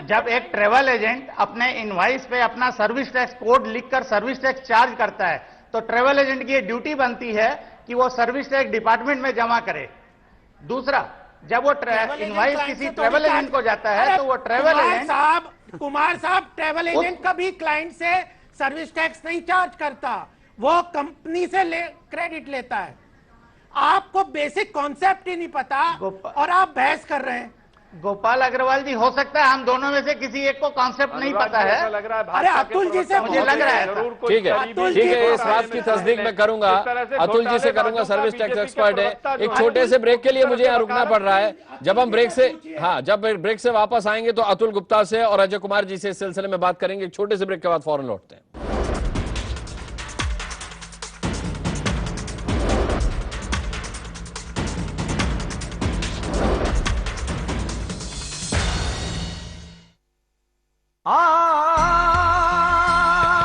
जब एक ट्रेवल एजेंट अपने इनवॉइस पे अपना सर्विस टैक्स कोड लिखकर सर्विस टैक्स चार्ज करता है, तो ट्रेवल एजेंट की ये ड्यूटी बनती है कि वो सर्विस टैक्स डिपार्टमेंट में जमा करे। दूसरा, जब वो इनवॉइस किसी ट्रेवल एजेंट को जाता है तो वो ट्रेवल एजेंट कुमार साहब ट्रेवल एजेंट कभी क्लाइंट से सर्विस टैक्स नहीं चार्ज करता, वो कंपनी से क्रेडिट लेता है। आपको बेसिक कॉन्सेप्ट ही नहीं पता और आप बहस कर रहे हैं। गोपाल अग्रवाल जी, हो सकता है हम दोनों में से किसी एक को कॉन्सेप्ट नहीं पता है। अरे अतुल जी से मुझे लग रहा है ठीक है इस बात की तस्दीक मैं करूंगा, अतुल जी से करूंगा, सर्विस टैक्स एक्सपर्ट है। एक छोटे से ब्रेक के लिए मुझे यहाँ रुकना पड़ रहा है। जब हम ब्रेक से वापस आएंगे तो अतुल गुप्ता से और अजय कुमार जी से इस सिलसिले में बात करेंगे। एक छोटे से ब्रेक के बाद फौरन लौटते हैं।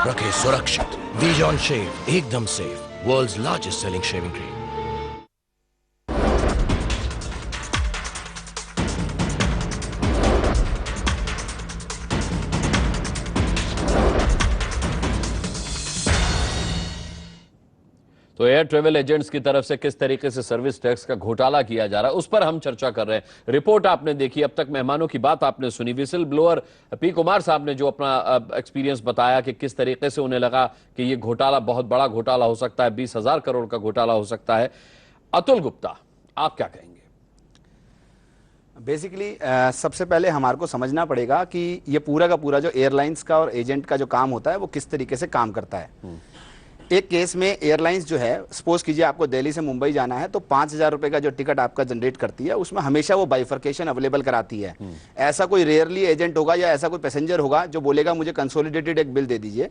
रखे सुरक्षित वीजॉन शेव, एकदम safe, world's largest selling shaving cream. तो एयर ट्रेवल एजेंट्स की तरफ से किस तरीके से सर्विस टैक्स का घोटाला किया जा रहा है उस पर हम चर्चा कर रहे हैं। रिपोर्ट आपने देखी, अब तक मेहमानों की बात आपने सुनी। विसल ब्लोअर पी कुमार साहब ने जो अपना एक्सपीरियंस बताया कि किस तरीके से उन्हें लगा कि ये घोटाला बहुत बड़ा घोटाला हो सकता है, 20,000 करोड़ का घोटाला हो सकता है। अतुल गुप्ता, आप क्या कहेंगे? बेसिकली सबसे पहले हमारे को समझना पड़ेगा कि ये पूरा का पूरा जो एयरलाइंस का और एजेंट का जो काम होता है वो किस तरीके से काम करता है। एक केस में एयरलाइंस जो है, सपोज कीजिए आपको दिल्ली से मुंबई जाना है, तो 5,000 रुपए का जो टिकट आपका जनरेट करती है उसमें हमेशा वो बाइफर्केशन अवेलेबल कराती है। ऐसा कोई रेयरली एजेंट होगा या ऐसा कोई पैसेंजर होगा जो बोलेगा मुझे कंसोलिडेटेड एक बिल दे दीजिए।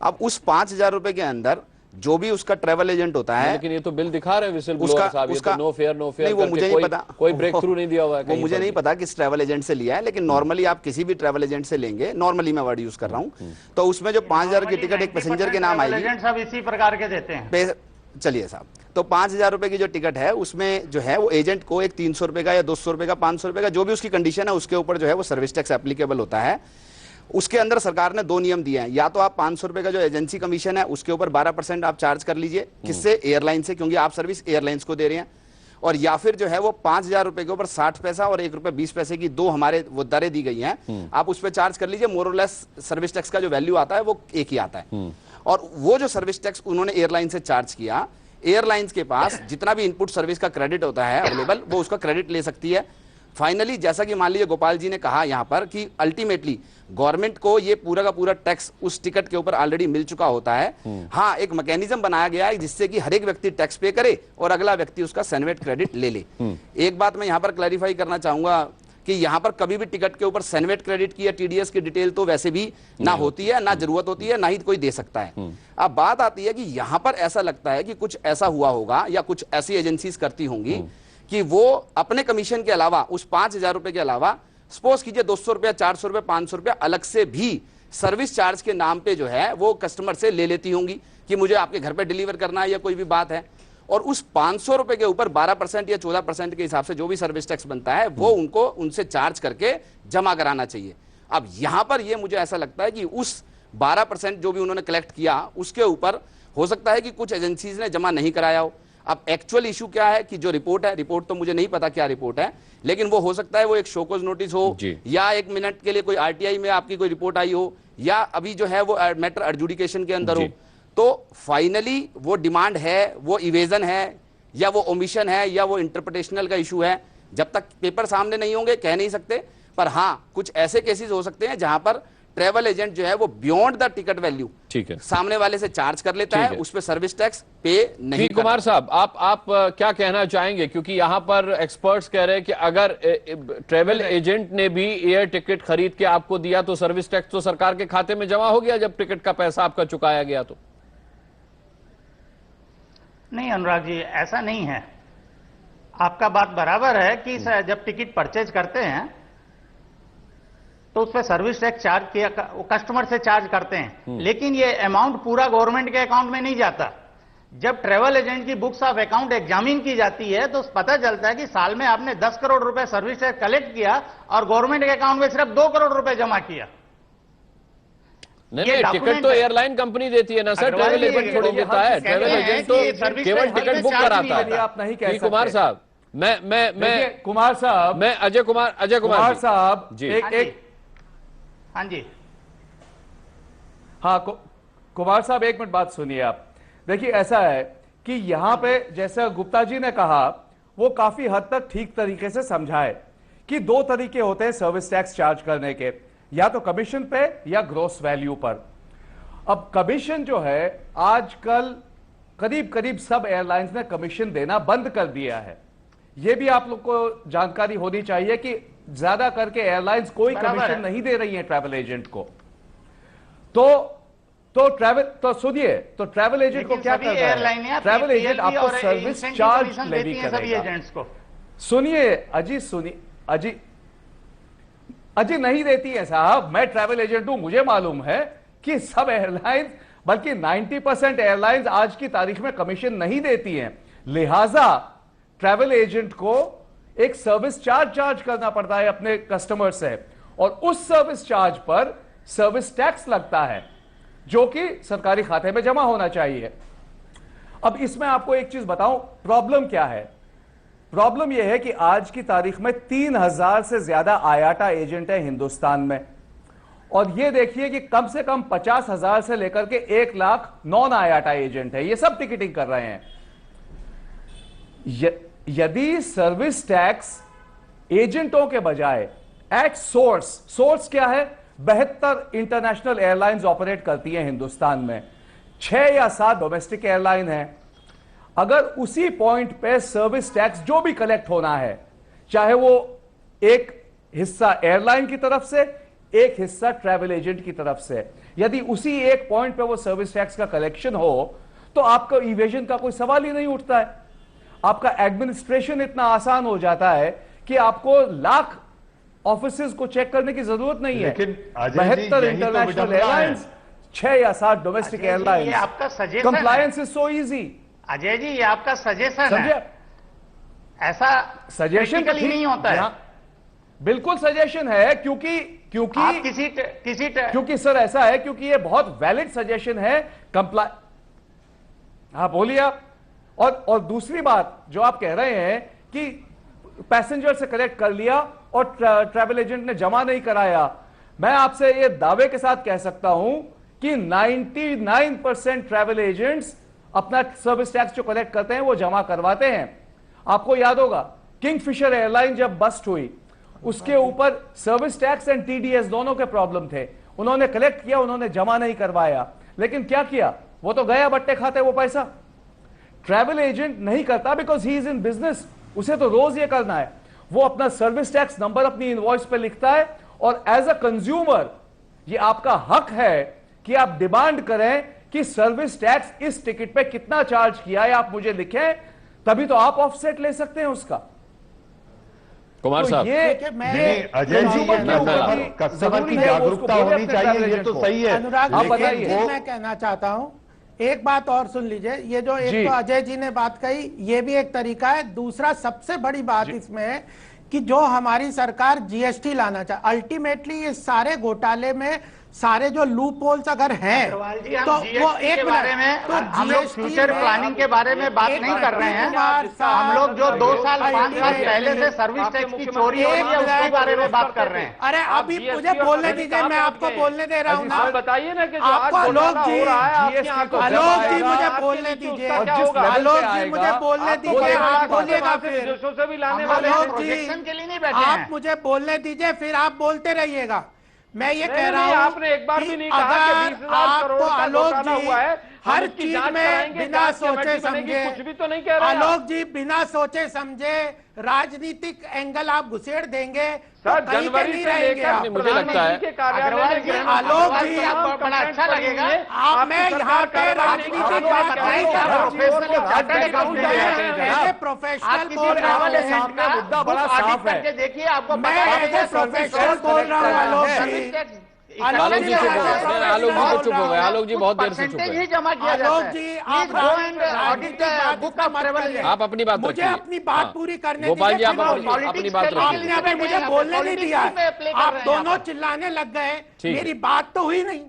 अब उस 5,000 रुपए के अंदर जो भी उसका ट्रैवल एजेंट होता है, लेकिन ये तो बिल दिखा रहे हैं विसल ब्लोअर साहब, ये तो नो फेयर नहीं, वो मुझे नहीं पता, कोई ब्रेक थ्रू नहीं दिया हुआ है, वो मुझे नहीं पता किस ट्रैवल एजेंट से लिया है, लेकिन नॉर्मली आप किसी भी ट्रैवल एजेंट से लेंगे, नॉर्मली मैं वर्ड यूज कर रहा हूं, तो उसमें जो 5,000 की टिकट एक पैसेंजर के नाम आएगी, सब इसी प्रकार के देते हैं। चलिए साहब, तो 5,000 रुपए की जो टिकट है उसमें जो है वो एजेंट को एक 300 रुपए का या 200 रुपए का, 500 रुपए का, जो भी उसकी कंडीशन है उसके ऊपर जो है वो सर्विस टैक्स एप्लीकेबल होता है। उसके अंदर सरकार ने 2 नियम दिए हैं, या तो आप 500 रुपए का जो एजेंसी कमीशन है उसके ऊपर 12% आप चार्ज कर लीजिए, किससे? एयरलाइन से, क्योंकि आप सर्विस एयरलाइंस को दे रहे हैं, और या फिर जो है वो 5,000 रुपए के ऊपर 60 पैसा और 1 रुपए 20 पैसे की 2 हमारे वो दरें दी गई हैं, आप उस पर चार्ज कर लीजिए। मोर और लेस सर्विस टैक्स का जो वैल्यू आता है वो एक ही आता है। और वो जो सर्विस टैक्स उन्होंने एयरलाइन से चार्ज किया, एयरलाइंस के पास जितना भी इनपुट सर्विस का क्रेडिट होता है अवेलेबल, वो उसका क्रेडिट ले सकती है। फाइनली जैसा कि मान लीजिए गोपाल जी ने कहा यहां पर कि अल्टीमेटली गवर्नमेंट को ये पूरा का पूरा टैक्स उस टिकट के ऊपर ऑलरेडी मिल चुका होता है। हाँ, एक मैकेनिज्म बनाया गया है जिससे कि हर एक व्यक्ति टैक्स पे करे और अगला व्यक्ति उसका सैनवेट क्रेडिट ले ले। एक बात मैं यहां पर क्लैरिफाई करना चाहूंगा कि यहां पर कभी भी टिकट के ऊपर सैनवेट क्रेडिट की या टीडीएस की डिटेल तो वैसे भी ना होती है, ना जरूरत होती है, ना ही कोई दे सकता है। अब बात आती है कि यहां पर ऐसा लगता है कि कुछ ऐसा हुआ होगा या कुछ ऐसी एजेंसीज करती होंगी कि वो अपने कमीशन के अलावा उस 5,000 रुपए के अलावा सपोज कीजिए 200 रुपया, 400 रुपया, 500 रुपया अलग से भी सर्विस चार्ज के नाम पे जो है वो कस्टमर से ले लेती होंगी कि मुझे आपके घर पे डिलीवर करना है या कोई भी बात है, और उस 500 रुपए के ऊपर 12% या 14% के हिसाब से जो भी सर्विस टैक्स बनता है वो उनको उनसे चार्ज करके जमा कराना चाहिए। अब यहां पर ये मुझे ऐसा लगता है कि उस 12% जो भी उन्होंने कलेक्ट किया उसके ऊपर हो सकता है कि कुछ एजेंसीज ने जमा नहीं कराया हो। अब एक्चुअल इशू क्या है कि जो रिपोर्ट है, रिपोर्ट तो मुझे नहीं पता क्या रिपोर्ट है, लेकिन वो हो सकता है वो एक शोकॉज नोटिस हो या 1 मिनट के लिए कोई आरटीआई में आपकी कोई रिपोर्ट आई हो या अभी जो है वो मैटर एडजुडिकेशन के अंदर हो। तो फाइनली वो डिमांड है, वो इवेजन है या वो ओमिशन है या वो इंटरप्रिटेशनल का इशू है, जब तक पेपर सामने नहीं होंगे कह नहीं सकते। पर हाँ, कुछ ऐसे केसेस हो सकते हैं जहां पर ट्रेवल एजेंट जो है वो बियॉन्ड द टिकट वैल्यू ठीक है सामने वाले से चार्ज कर लेता है, उस पे सर्विस टैक्स पे नहीं। कुमार साहब, आप क्या कहना चाहेंगे, क्योंकि यहां पर एक्सपर्ट्स कह रहे हैं कि अगर ट्रेवल एजेंट ने भी एयर टिकट खरीद के आपको दिया तो सर्विस टैक्स तो सरकार के खाते में जमा हो गया जब टिकट का पैसा आपका चुकाया गया। तो नहीं अनुराग जी, ऐसा नहीं है। आपका बात बराबर है कि जब टिकट परचेज करते हैं तो उस पर सर्विस टैक्स चार्ज किया कस्टमर से चार्ज करते हैं, लेकिन ये अमाउंट पूरा गवर्नमेंट के अकाउंट में नहीं जाता। जब ट्रेवल एजेंट की बुक्स ऑफ अकाउंट एग्जामिन की जाती है तो पता चलता है कि साल में आपने 10 करोड़ रुपए सर्विस टैक्स कलेक्ट किया और गवर्नमेंट के अकाउंट में सिर्फ 2 करोड़ रुपए जमा किया। नहीं, टिकट तो एयरलाइन कंपनी देती है ना सर, ट्रेवल एजेंट थोड़ी देता है। ट्रेवल एजेंट तो केवल टिकट बुक कराता है। आप नहीं कह सकते कुमार साहब, मैं कुमार साहब, मैं अजय कुमार साहब जी, एक हाँ जी, हाँ कुमार साहब एक मिनट बात सुनिए आप। देखिए ऐसा है कि यहां पे जैसा गुप्ता जी ने कहा वो काफी हद तक ठीक तरीके से समझाए कि 2 तरीके होते हैं सर्विस टैक्स चार्ज करने के, या तो कमीशन पे या ग्रॉस वैल्यू पर। अब कमीशन जो है आजकल करीब करीब सब एयरलाइंस ने कमीशन देना बंद कर दिया है। यह भी आप लोग को जानकारी होनी चाहिए कि ज्यादा करके एयरलाइंस कोई कमीशन नहीं दे रही है ट्रैवल एजेंट को। तो सुनिए, तो ट्रैवल एजेंट को क्या करना है? ट्रैवल एजेंट आपको सर्विस चार्ज लेवी करेगा। सुनिए अजी नहीं देती है साहब, मैं ट्रैवल एजेंट हूं, मुझे मालूम है कि सब एयरलाइंस, बल्कि 90% एयरलाइंस आज की तारीख में कमीशन नहीं देती हैं। लिहाजा ट्रैवल एजेंट को एक सर्विस चार्ज करना पड़ता है अपने कस्टमर से, और उस सर्विस चार्ज पर सर्विस टैक्स लगता है जो कि सरकारी खाते में जमा होना चाहिए। अब इसमें आपको एक चीज बताऊं, प्रॉब्लम क्या है। प्रॉब्लम यह है कि आज की तारीख में 3,000 से ज्यादा आयाटा एजेंट है हिंदुस्तान में, और यह देखिए कि कम से कम 50,000 से लेकर के 1 लाख नॉन आयाटा एजेंट है। ये सब टिकटिंग कर रहे हैं। यदि सर्विस टैक्स एजेंटों के बजाय एट सोर्स क्या है, 72 इंटरनेशनल एयरलाइंस ऑपरेट करती हैं हिंदुस्तान में, 6 या 7 डोमेस्टिक एयरलाइन है, अगर उसी पॉइंट पे सर्विस टैक्स जो भी कलेक्ट होना है, चाहे वो एक हिस्सा एयरलाइन की तरफ से, एक हिस्सा ट्रैवल एजेंट की तरफ से, यदि उसी एक पॉइंट पे वो सर्विस टैक्स का कलेक्शन हो तो आपका इवेजन का कोई सवाल ही नहीं उठता है। आपका एडमिनिस्ट्रेशन इतना आसान हो जाता है कि आपको लाख ऑफिसेज को चेक करने की जरूरत नहीं है। 72 इंटरनेशनल एयरलाइंस, 6 या 7 डोमेस्टिक एयरलाइंस, आपका suggestion compliance is so easy. Ajay ji, ये आपका सजेशन है, ऐसा सजेशन तो नहीं होता है। बिल्कुल सजेशन है, क्योंकि आप क्योंकि सर ऐसा है, क्योंकि ये बहुत वैलिड सजेशन है। हाँ बोलिए आप। और दूसरी बात जो आप कह रहे हैं कि पैसेंजर से कलेक्ट कर लिया और ट्रैवल एजेंट ने जमा नहीं कराया, मैं आपसे ये दावे के साथ कह सकता हूं कि 99% ट्रैवल एजेंट्स अपना सर्विस टैक्स जो कलेक्ट करते हैं वो जमा करवाते हैं। आपको याद होगा किंगफिशर एयरलाइन जब बस्ट हुई, उसके ऊपर सर्विस टैक्स एंड टीडीएस दोनों के प्रॉब्लम थे। उन्होंने कलेक्ट किया, उन्होंने जमा नहीं करवाया, लेकिन क्या किया, वो तो गया बट्टे खाते वो पैसा। ट्रैवल एजेंट नहीं करता because he is in business, उसे तो रोज ये करना है। वो अपना सर्विस टैक्स नंबर अपनी इनवॉइस पे लिखता है और एज अ कंज्यूमर ये आपका हक है कि आप डिमांड करें कि सर्विस टैक्स इस टिकट पे कितना चार्ज किया है आप मुझे लिखें, तभी तो आप ऑफसेट ले सकते हैं उसका। कुमार साहब, अजय जी, कस्टमर की जागरूकता होनी चाहिए, ये तो सही है। अनुराग, आप बताइए। मैं कहना चाहता हूं, एक बात और सुन लीजिए। ये जो एक तो अजय जी ने बात कही, ये भी एक तरीका है। दूसरा सबसे बड़ी बात इसमें है कि जो हमारी सरकार जीएसटी लाना चाहे, अल्टीमेटली ये सारे घोटाले में सारे जो लूप होल्स अगर हैं तो वो एक बारे में तो हम लोग फ्यूचर प्लानिंग के बारे में बात नहीं कर रहे हैं। हम लोग जो 2 साल 5 साल पहले से सर्विस टैक्स की चोरी हो रही है उसके बारे में बात कर रहे हैं। अरे अभी मुझे बोलने दीजिए, मैं आपको बोलने दे रहा हूँ ना। आप बताइए ना कि आपको आलोक जी, आलोक जी मुझे बोलने दीजिए, आलोक जी मुझे बोलने दीजिए, आप बोलिएगा फिर। देशों से भी लाने वाले प्रोजेक्शन के लिए नहीं बैठे हैं। आप मुझे बोलने दीजिए, फिर आप बोलते रहिएगा। मैं ये कह रहा हूँ, आपने एक बार भी नहीं कहा कि 20,000 करोड़ का घोटाला हुआ है, हर चीज में बिना सोचे समझे, कुछ भी तो नहीं कह रहे आलोक जी, बिना सोचे समझे राजनीतिक एंगल आप घुसेड़ देंगे सर। तो कहीं पे जनवरी नहीं से रहेंगे लेकर आप। मुझे लगता है आलोक जी, बड़ा अच्छा लगेगा आप, मैं यहाँ पे राजनीतिक बात नहीं कर रहा हूँ, प्रोफेशनल बोल रहा हूँ, मुद्दा बड़ा साफ है। देखिए आपको मैं ऐसे प्रोफेशनल बोल रहा हूँ। आलोक जी, आलोक जी चुप हो गए, आलोक जी तो चुप हो गए, आलोक जी बहुत देर से चुप ही है। जमा किया जाता आलोक है। जी, आप बुक ऑफ ट्रेवल आप अपनी बात मुझे रखिए। अपनी बात पूरी करने गोपाल जी, आप दीजिए। अपनी बात आपने रखिए। अभी मुझे बोलने नहीं दिया, आप दोनों चिल्लाने लग गए, ठीक है। मेरी बात तो हुई नहीं।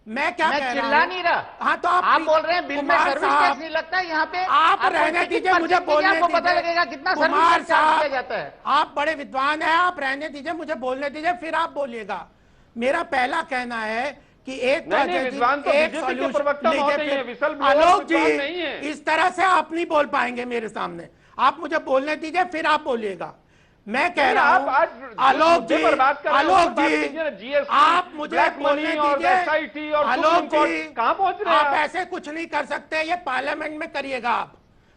मैं क्या कह रहा हूं? चिल्ला नहीं रहा। हाँ तो आप बोल रहे हैं बिल में सर्विस टैक्स नहीं लगता है, यहाँ पे आप रहने दीजिए, मुझे बोलने आपको पता दीजिए। लगेगा कितना कुमार सर्विस टैक्स साहब, किया जाता है। आप बड़े विद्वान हैं, आप रहने दीजिए, मुझे बोलने दीजिए, फिर आप बोलिएगा। मेरा पहला कहना है कि एक विद्वान तो बीजेपी के प्रवक्ता महोदय हैं, विसल ब्लोअर आलोक विद्वान नहीं जी, है। इस तरह से आप नहीं बोल पाएंगे मेरे सामने। आप मुझे बोलने दीजिए, फिर आप बोलिएगा। मैं कह रहा हूँ आलोक जी, आलोक जी, आप मुझे बोलने दीजिए। आलोक जी, कहां पहुंच रहे हैं आप ऐसे कुछ नहीं कर सकते, ये पार्लियामेंट में करिएगा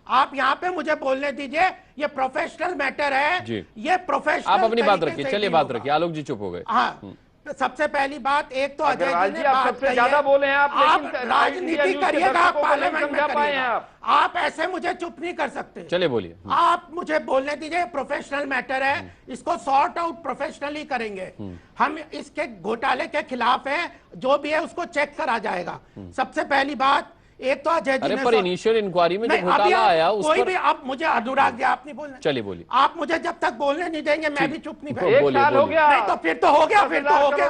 आप यहाँ पे मुझे बोलने दीजिए। ये प्रोफेशनल मैटर है, ये प्रोफेशनल। आप अपनी बात रखिए, चलिए बात रखिए। आलोक जी चुप हो गए। हाँ, सबसे पहली बात, एक तो अजय जी ने आप बात सबसे कही ज्यादा है, बोले हैं आप राजनीति करिएगा, आप पार्लियामेंट में पाए हैं करिएगा। आप ऐसे मुझे चुप नहीं कर सकते। चलिए बोलिए। आप मुझे बोलने दीजिए, प्रोफेशनल मैटर है, इसको सॉर्ट आउट प्रोफेशनली करेंगे। हम इसके घोटाले के खिलाफ हैं, जो भी है उसको चेक करा जाएगा। सबसे पहली बात, एक तो अजय जी ने पर इनिशियल इंक्वायरी में जो घोटाला आया उस कोई पर भी, आप मुझे अनुराग जी, आप नहीं बोलना। चलिए बोलिए। आप मुझे जब तक बोलने नहीं देंगे मैं भी चुप नहीं एक साल हो गया, नहीं तो फिर तो हो गया, फिर तो हो गया।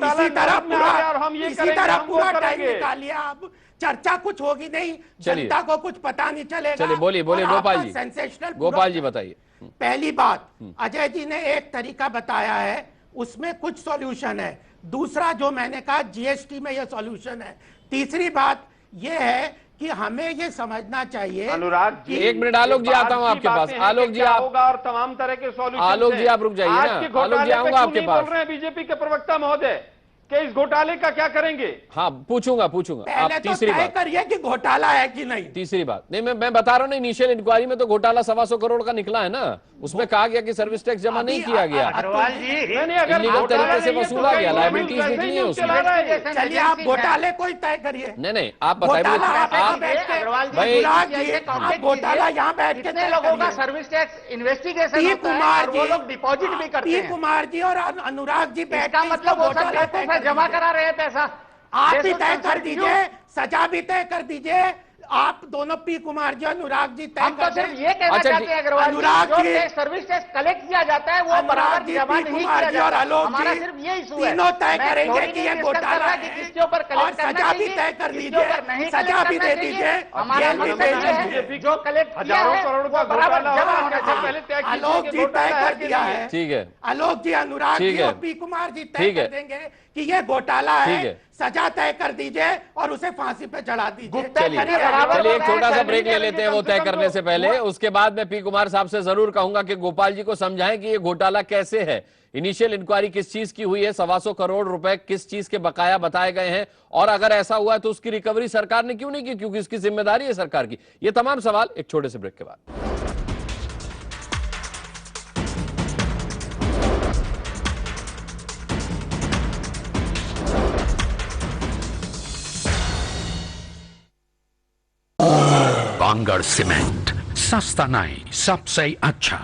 इसी तरह पूरा टाइम निकालिए आप, चर्चा कुछ होगी नहीं, जनता को कुछ पता नहीं चलेगा। चलिए बोलिए गोपाल जी, सेंसेशनल गोपाल जी बताइए। पहली बात, अजय जी ने एक तरीका बताया है, उसमें कुछ सॉल्यूशन है। दूसरा जो मैंने कहा, जीएसटी में ये सॉल्यूशन है। तीसरी बात ये है कि हमें ये समझना चाहिए। अनुराग जी, एक मिनट, आलोक जी आता हूं आपके पास। आलोक जी आप होगा और तमाम तरह के सॉल्यूशन। आलोक जी आप रुक जाइए ना, आलोक जी आऊंगा आपके पास। बोल रहे हैं बीजेपी के प्रवक्ता महोदय, कि इस घोटाले का क्या करेंगे? हाँ पूछूंगा आप पहले तो तीसरी तय बात करिए कि घोटाला है कि नहीं। तीसरी बात नहीं, मैं बता रहा हूँ ना, इनिशियल इंक्वायरी में तो घोटाला 125 करोड़ का निकला है ना, उसमें कहा गया कि सर्विस टैक्स जमा नहीं किया गया, अग्रवाल जी इलीगल तरीके से वसूला गया, लायबिलिटीज निकली है उसमें। चलिए आप घोटाले को ही तय करिए। नहीं आप बताइए, आप घोटाला यहाँ बैठ के तय लोगों का करिए। Service tax investigation P Kumar ji, वो लोग डिपॉजिट भी करते पी हैं। कुमार जी और अनुराग जी बैठ इसका के मतलब वो सब घोटाला तय बेवकूफ है, कर जमा दीजिए। करा रहे हैं पैसा। आप भी तय कर दीजिए, सजा भी तय कर दीजिए, आप दोनों पी कुमार जी अनुराग जी तय हम तो कर सिर्फ दें। ये कहना चाहते हैं अग्रवाल जी, अनुराग जो जी, सर्विस टैक्स कलेक्ट किया जाता है वो बराबर जमा नहीं किया जाता। हमारा सिर्फ ये इशू है, तीनों तय मैं करेंगे थोड़ी कि नहीं ये डिस्कस कर घोटाला रहा कि है किसके ऊपर और कलेक्ट करना सजा भी चाहिए, तय कर किसके दीजिए, ऊपर नहीं सजा कलेक्ट भी करना दे चाहिए। दीजिए। हमारा जेल भी मकसद भेज ये दीजिए। है जो कलेक्ट किया हजारों है करोड़ का वो बराबर घोटाला जमा हो होना रहा है, चाहिए। पहले तय कीजिए आलोक कि जी तय घोटाला है कर कि दिया नहीं है, ठीक है आलोक जी अनुराग ठीक जी है। और पी कुमार जी तय ठीक कर है। देंगे कि ये घोटाला ठीक है, है। सजा तय कर दीजिए और उसे फांसी पे चढ़ा दीजिए। चलिए एक छोटा सा ब्रेक ले लेते हैं वो तय करने से पहले। उसके बाद मैं पी कुमार साहब से जरूर कहूंगा कि गोपाल जी को समझाएं कि ये घोटाला कैसे है, इनिशियल इंक्वायरी किस चीज की हुई है, 125 करोड़ रुपए किस चीज के बकाया बताए गए हैं, और अगर ऐसा हुआ है तो उसकी रिकवरी सरकार ने क्यों नहीं की, क्योंकि इसकी जिम्मेदारी है सरकार की। ये तमाम सवाल एक छोटे से ब्रेक के बाद। बांगड़ सीमेंट, सस्ता नहीं सबसे अच्छा।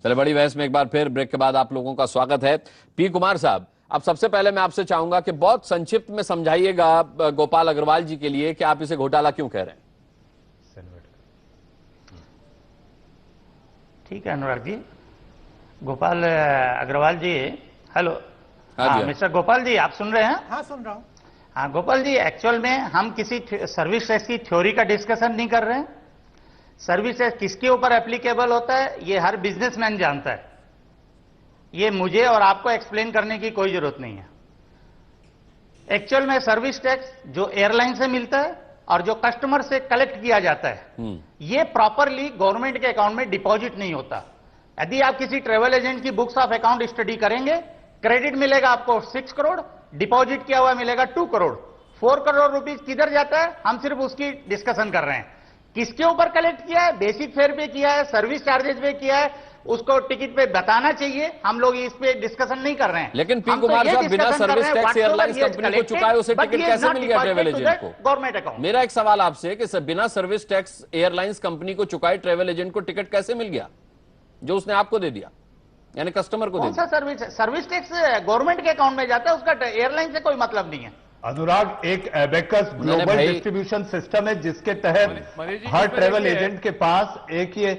चले बड़ी बहस में एक बार फिर ब्रेक के बाद आप लोगों का स्वागत है। पी कुमार साहब, अब सबसे पहले मैं आपसे चाहूंगा कि बहुत संक्षिप्त में समझाइएगा गोपाल अग्रवाल जी के लिए कि आप इसे घोटाला क्यों कह रहे हैं। ठीक है अनुराग जी। गोपाल अग्रवाल जी, हेलो। हाँ मिस्टर गोपाल जी, आप सुन रहे हैं? हाँ सुन रहा हूँ। हाँ गोपाल जी, एक्चुअल में हम किसी सर्विस टैक्स की थ्योरी का डिस्कशन नहीं कर रहे हैं। सर्विस टैक्स किसके ऊपर एप्लीकेबल होता है ये हर बिजनेसमैन जानता है, ये मुझे और आपको एक्सप्लेन करने की कोई जरूरत नहीं है। एक्चुअल में सर्विस टैक्स जो एयरलाइन से मिलता है और जो कस्टमर से कलेक्ट किया जाता है ये प्रॉपरली गवर्नमेंट के अकाउंट में डिपॉजिट नहीं होता। यदि आप किसी ट्रेवल एजेंट की बुक्स ऑफ अकाउंट स्टडी करेंगे, क्रेडिट मिलेगा आपको 6 करोड़, डिपॉजिट किया हुआ मिलेगा 2 करोड़। 4 करोड़ रुपीज किधर जाता है, हम सिर्फ उसकी डिस्कशन कर रहे हैं। किसके ऊपर कलेक्ट किया है, बेसिक फेयर पे किया है, सर्विस चार्जेस पे किया है, उसको टिकट पे बताना चाहिए। हम लोग इस पे डिस्कशन नहीं कर रहे हैं। लेकिन पी कुमार साहब, बिना सर्विस टैक्स एयरलाइंस कंपनी को चुकाए उसे टिकट कैसे मिल गया ट्रेवल एजेंट को? Government account. मेरा एक सवाल आपसे कि बिना सर्विस टैक्स एयरलाइंस कंपनी को चुकाए ट्रेवल एजेंट को टिकट कैसे मिल गया जो उसने आपको दे दिया, यानी कस्टमर को दे दिया? कौन सा सर्विस टैक्स गवर्नमेंट के अकाउंट में जाता है, उसका एयरलाइन से कोई मतलब नहीं है। अनुराग, एक एबेकस ग्लोबल डिस्ट्रीब्यूशन सिस्टम है जिसके तहत हर ट्रेवल एजेंट के पास एक ये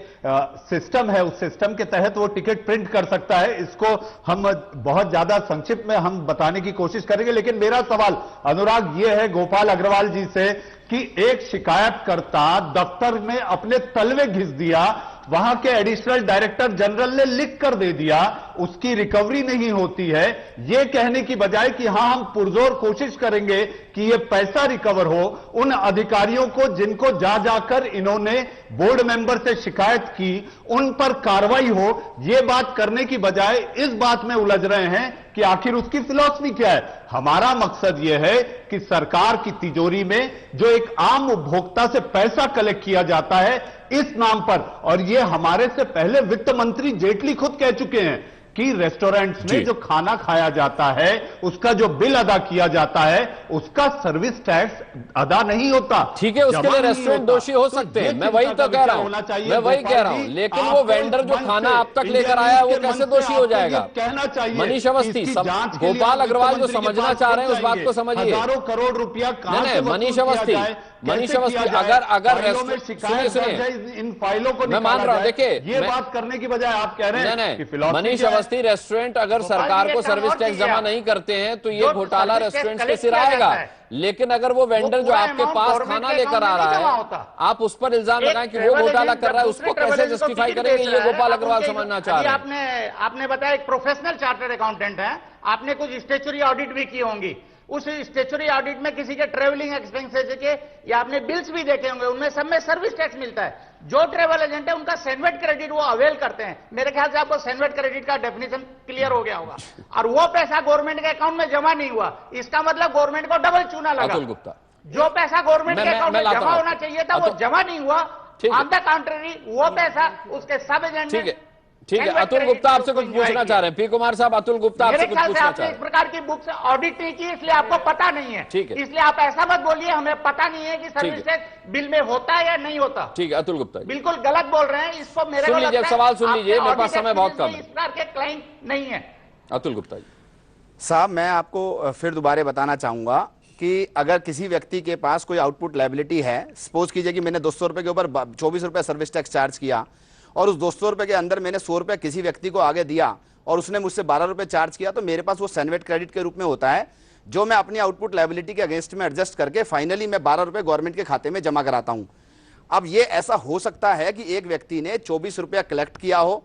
सिस्टम है, उस सिस्टम के तहत वो टिकट प्रिंट कर सकता है। इसको हम बहुत ज्यादा संक्षिप्त में हम बताने की कोशिश करेंगे, लेकिन मेरा सवाल अनुराग ये है गोपाल अग्रवाल जी से कि एक शिकायतकर्ता दफ्तर में अपने तलवे घिस दिया, वहां के एडिशनल डायरेक्टर जनरल ने लिख कर दे दिया, उसकी रिकवरी नहीं होती है, ये कहने की बजाय कि हां हम पुरजोर कोशिश करेंगे कि ये पैसा रिकवर हो, उन अधिकारियों को जिनको जा जाकर इन्होंने बोर्ड मेंबर से शिकायत की उन पर कार्रवाई हो, ये बात करने की बजाय इस बात में उलझ रहे हैं कि आखिर उसकी फिलॉसफी क्या है। हमारा मकसद यह है कि सरकार की तिजोरी में जो एक आम उपभोक्ता से पैसा कलेक्ट किया जाता है इस नाम पर, और ये हमारे से पहले वित्त मंत्री जेटली खुद कह चुके हैं कि रेस्टोरेंट्स में जो खाना खाया जाता है उसका जो बिल अदा किया जाता है उसका सर्विस टैक्स अदा नहीं होता। ठीक है, उसके लिए रेस्टोरेंट दोषी हो सकते हैं, मैं वही तो कह रहा हूं, मैं वही कह रहा हूं, लेकिन वो वेंडर जो खाना आप तक लेकर आया है वो कैसे दोषी हो जाएगा? कहना चाहिए मनीष अवस्थी, गोपाल अग्रवाल जो समझना चाह रहे हैं उस बात को समझिए। हजारों करोड़ रुपया नहीं, मनीष अवस्थी, अगर सुनिए, इन फाइलों को मैं मान रहा हूं, देखिए ये बात करने की बजाय आप कह रहे हैं कि मनीष अवस्थी, रेस्टोरेंट अगर सरकार को सर्विस टैक्स जमा नहीं करते हैं तो ये घोटाला रेस्टोरेंट के सिर आएगा, लेकिन अगर वो वेंडर जो आपके पास खाना लेकर आ रहा है आप उस पर इल्जाम लगाएं कि वो घोटाला कर रहा है, उसको कैसे जस्टिफाई करेंगे? ये गोपाल अग्रवाल समझना चाह रहे हैं। आपने बताया एक प्रोफेशनल चार्टर्ड अकाउंटेंट है, आपने कुछ स्टेचुरी ऑडिट भी की होंगी, उस स्टेचुरी ऑडिट में किसी के ट्रेवलिंग एक्सपेंसेस के या आपने बिल्स भी देखे होंगे, उनमें सब में सर्विस टैक्स मिलता है। जो ट्रेवल एजेंट है उनका सैनवेट क्रेडिट वो अवेल करते हैं। मेरे ख्याल से आपको सैनवेट क्रेडिट का डेफिनेशन क्लियर हो गया होगा। और वो पैसा गवर्नमेंट के अकाउंट में जमा नहीं हुआ, इसका मतलब गवर्नमेंट को डबल चूना लगा। अतुल गुप्ता, जो पैसा गवर्नमेंट के अकाउंट में जमा होना चाहिए था वो जमा नहीं हुआ। ऑन द कॉन्ट्ररी वो पैसा उसके सब एजेंट ठीक है। अतुल गुप्ता आपसे कुछ पूछना चाह रहे हैं। पी कुमार साहब, अतुल गुप्ता आपसे कुछ पूछना चाह रहे हैं। इस प्रकार की बुक से ऑडिट नहीं की, इसलिए आपको पता नहीं है। ठीक है, इसलिए आप ऐसा मत बोलिए हमें पता नहीं है कि सर्विस टैक्स बिल में होता है या नहीं होता। ठीक है अतुल गुप्ता, बिल्कुल गलत बोल रहे हैं। इसको मेरे सुन लीजिए, सवाल सुन लीजिए, मेरे पास समय बहुत कम है। इस प्रकार के क्लाइंट नहीं है। अतुल गुप्ता जी साहब, मैं आपको फिर दोबारा बताना चाहूंगा कि अगर किसी व्यक्ति के पास कोई आउटपुट लायबिलिटी है, सपोज कीजिए कि मैंने 200 रुपए के ऊपर 24 रुपए सर्विस टैक्स चार्ज किया और उस 200 रुपए के अंदर मैंने 100 रुपए किसी व्यक्ति को आगे दिया और उसने मुझसे 12 रुपए चार्ज किया, तो मेरे पास वो सैनवेट क्रेडिट के रूप में होता है, जो मैं अपनी आउटपुट लायबिलिटी के अगेंस्ट में एडजस्ट करके फाइनली मैं 12 रुपए गवर्नमेंट के खाते में जमा कराता हूं। अब ये ऐसा हो सकता है कि एक व्यक्ति ने 24 रुपया कलेक्ट किया हो,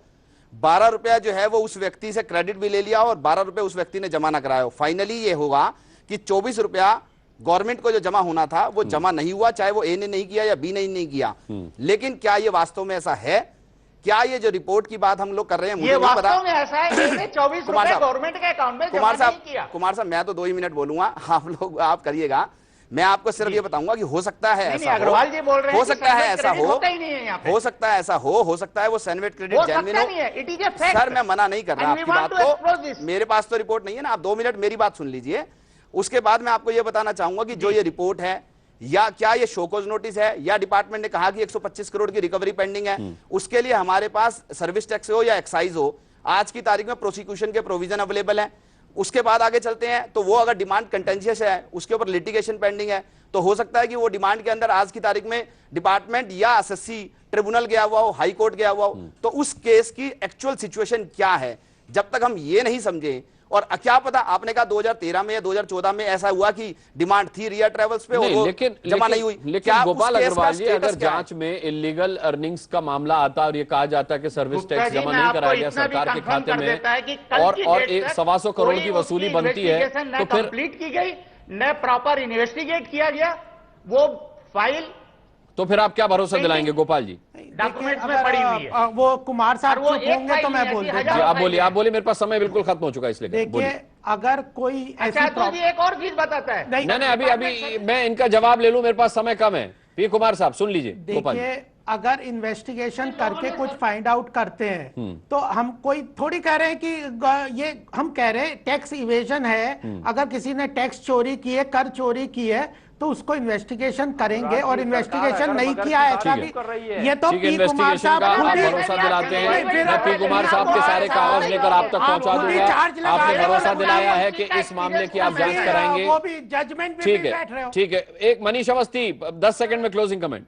12 रुपया जो है वो उस व्यक्ति से क्रेडिट भी ले लिया और 12 रुपए उस व्यक्ति ने जमा ना कराया हो। फाइनली ये होगा कि 24 रुपया गवर्नमेंट को जो जमा होना था वो जमा नहीं हुआ, चाहे वो ए ने नहीं किया या बी ने नहीं किया। लेकिन क्या ये वास्तव में ऐसा है? क्या ये जो रिपोर्ट की बात हम लोग कर रहे हैं, मुझे नहीं पता। वास्तव में ऐसा है कि 24 रुपए गवर्नमेंट के अकाउंट में जमा नहीं किया। कुमार साहब, मैं तो 2 ही मिनट बोलूंगा, आप लोग आप करिएगा। मैं आपको सिर्फ ये बताऊंगा कि हो सकता है ऐसा हो, अग्रवाल जी बोल रहे हैं, हो सकता है ऐसा हो, हो सकता है ऐसा हो सकता है वो सैनवेट क्रेडिट जेन्युइन हो। सर, मैं मना नहीं कर रहा आपकी बात को, मेरे पास तो रिपोर्ट नहीं है ना। आप 2 मिनट मेरी बात सुन लीजिए, उसके बाद मैं आपको यह बताना चाहूंगा कि जो ये रिपोर्ट है, या क्या ये शोकॉज नोटिस है, या डिपार्टमेंट ने कहा कि 125 करोड़ की रिकवरी पेंडिंग है, उसके लिए हमारे पास सर्विस टैक्स हो या एक्साइज हो, आज की तारीख में प्रोसिक्यूशन के प्रोविजन अवेलेबल है। उसके बाद आगे चलते हैं तो वो अगर डिमांड कंटेंशियस है, उसके ऊपर लिटिगेशन पेंडिंग है, तो हो सकता है कि वो डिमांड के अंदर आज की तारीख में डिपार्टमेंट या एसएससी ट्रिब्यूनल गया हुआ हो, हाई कोर्ट गया हुआ हो। तो उस केस की एक्चुअल सिचुएशन क्या है, जब तक हम ये नहीं समझे, और क्या पता आपने कहा 2013 में या 2014 में ऐसा हुआ कि डिमांड थी रिया ट्रेवल्स पे और लेकिन जमा नहीं हुई। लेकिन गोपाल अग्रवाल जी, अगर जांच में इलीगल अर्निंग्स का मामला आता और ये कहा जाता है कि सर्विस टैक्स जमा नहीं कराया गया सरकार के खाते में और 125 करोड़ की वसूली बनती है, तो फिर कंप्लीट की गई, न प्रॉपर इन्वेस्टिगेट किया गया वो फाइल, तो फिर आप क्या भरोसा दिलाएंगे गोपाल जी? डॉक्यूमेंट्स में पड़ी हुई है। वो कुमार साहब चुप होंगे तो मैं बोल दूंगा। जी आप बोलिए, मेरे पास समय बिल्कुल खत्म हो चुका है, इसलिए देखिए अगर कोई अच्छा तो जी एक और चीज बताता है। नहीं, अभी मैं इनका जवाब ले लूं, मेरे पास समय कम है। पी कुमार साहब सुन लीजिए। देखिए अगर इन्वेस्टिगेशन करके कुछ फाइंड आउट करते हैं तो हम कोई थोड़ी कह रहे हैं कि ये हम कह रहे हैं टैक्स इवेजन है। अगर किसी ने टैक्स चोरी की है, कर चोरी की है, तो उसको इन्वेस्टिगेशन करेंगे और इन्वेस्टिगेशन नहीं किया ऐसा भी, ये तो पी कुमार साहब आप भरोसा दिलाते हैं। मैं पी कुमार साहब के सारे कागज लेकर आप तक पहुंचा दूंगा। आपने भरोसा दिलाया है कि इस मामले की आप जांच कराएंगे। वो भी जजमेंट में बैठ रहे हो। ठीक है। एक मनीष अवस्थी 10 सेकंड में क्लोजिंग कमेंट।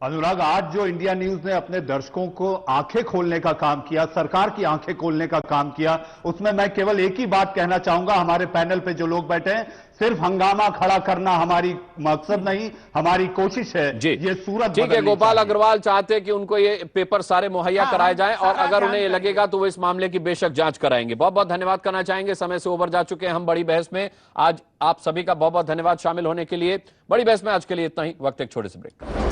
अनुराग, आज जो इंडिया न्यूज ने अपने दर्शकों को आंखें खोलने का काम किया, सरकार की आंखें खोलने का काम किया, उसमें मैं केवल एक ही बात कहना चाहूंगा। हमारे पैनल पे जो लोग बैठे हैं, सिर्फ हंगामा खड़ा करना हमारी मकसद नहीं, हमारी कोशिश है ये सूरत। ठीक है, गोपाल अग्रवाल चाहते हैं कि उनको ये पेपर सारे मुहैया कराए जाएं और अगर उन्हें ये लगेगा तो वो इस मामले की बेशक जांच कराएंगे। बहुत बहुत धन्यवाद करना चाहेंगे, समय से ओवर जा चुके हैं हम बड़ी बहस में। आज आप सभी का बहुत बहुत धन्यवाद शामिल होने के लिए। बड़ी बहस में आज के लिए इतना ही। वक्त एक छोटे से ब्रेक का।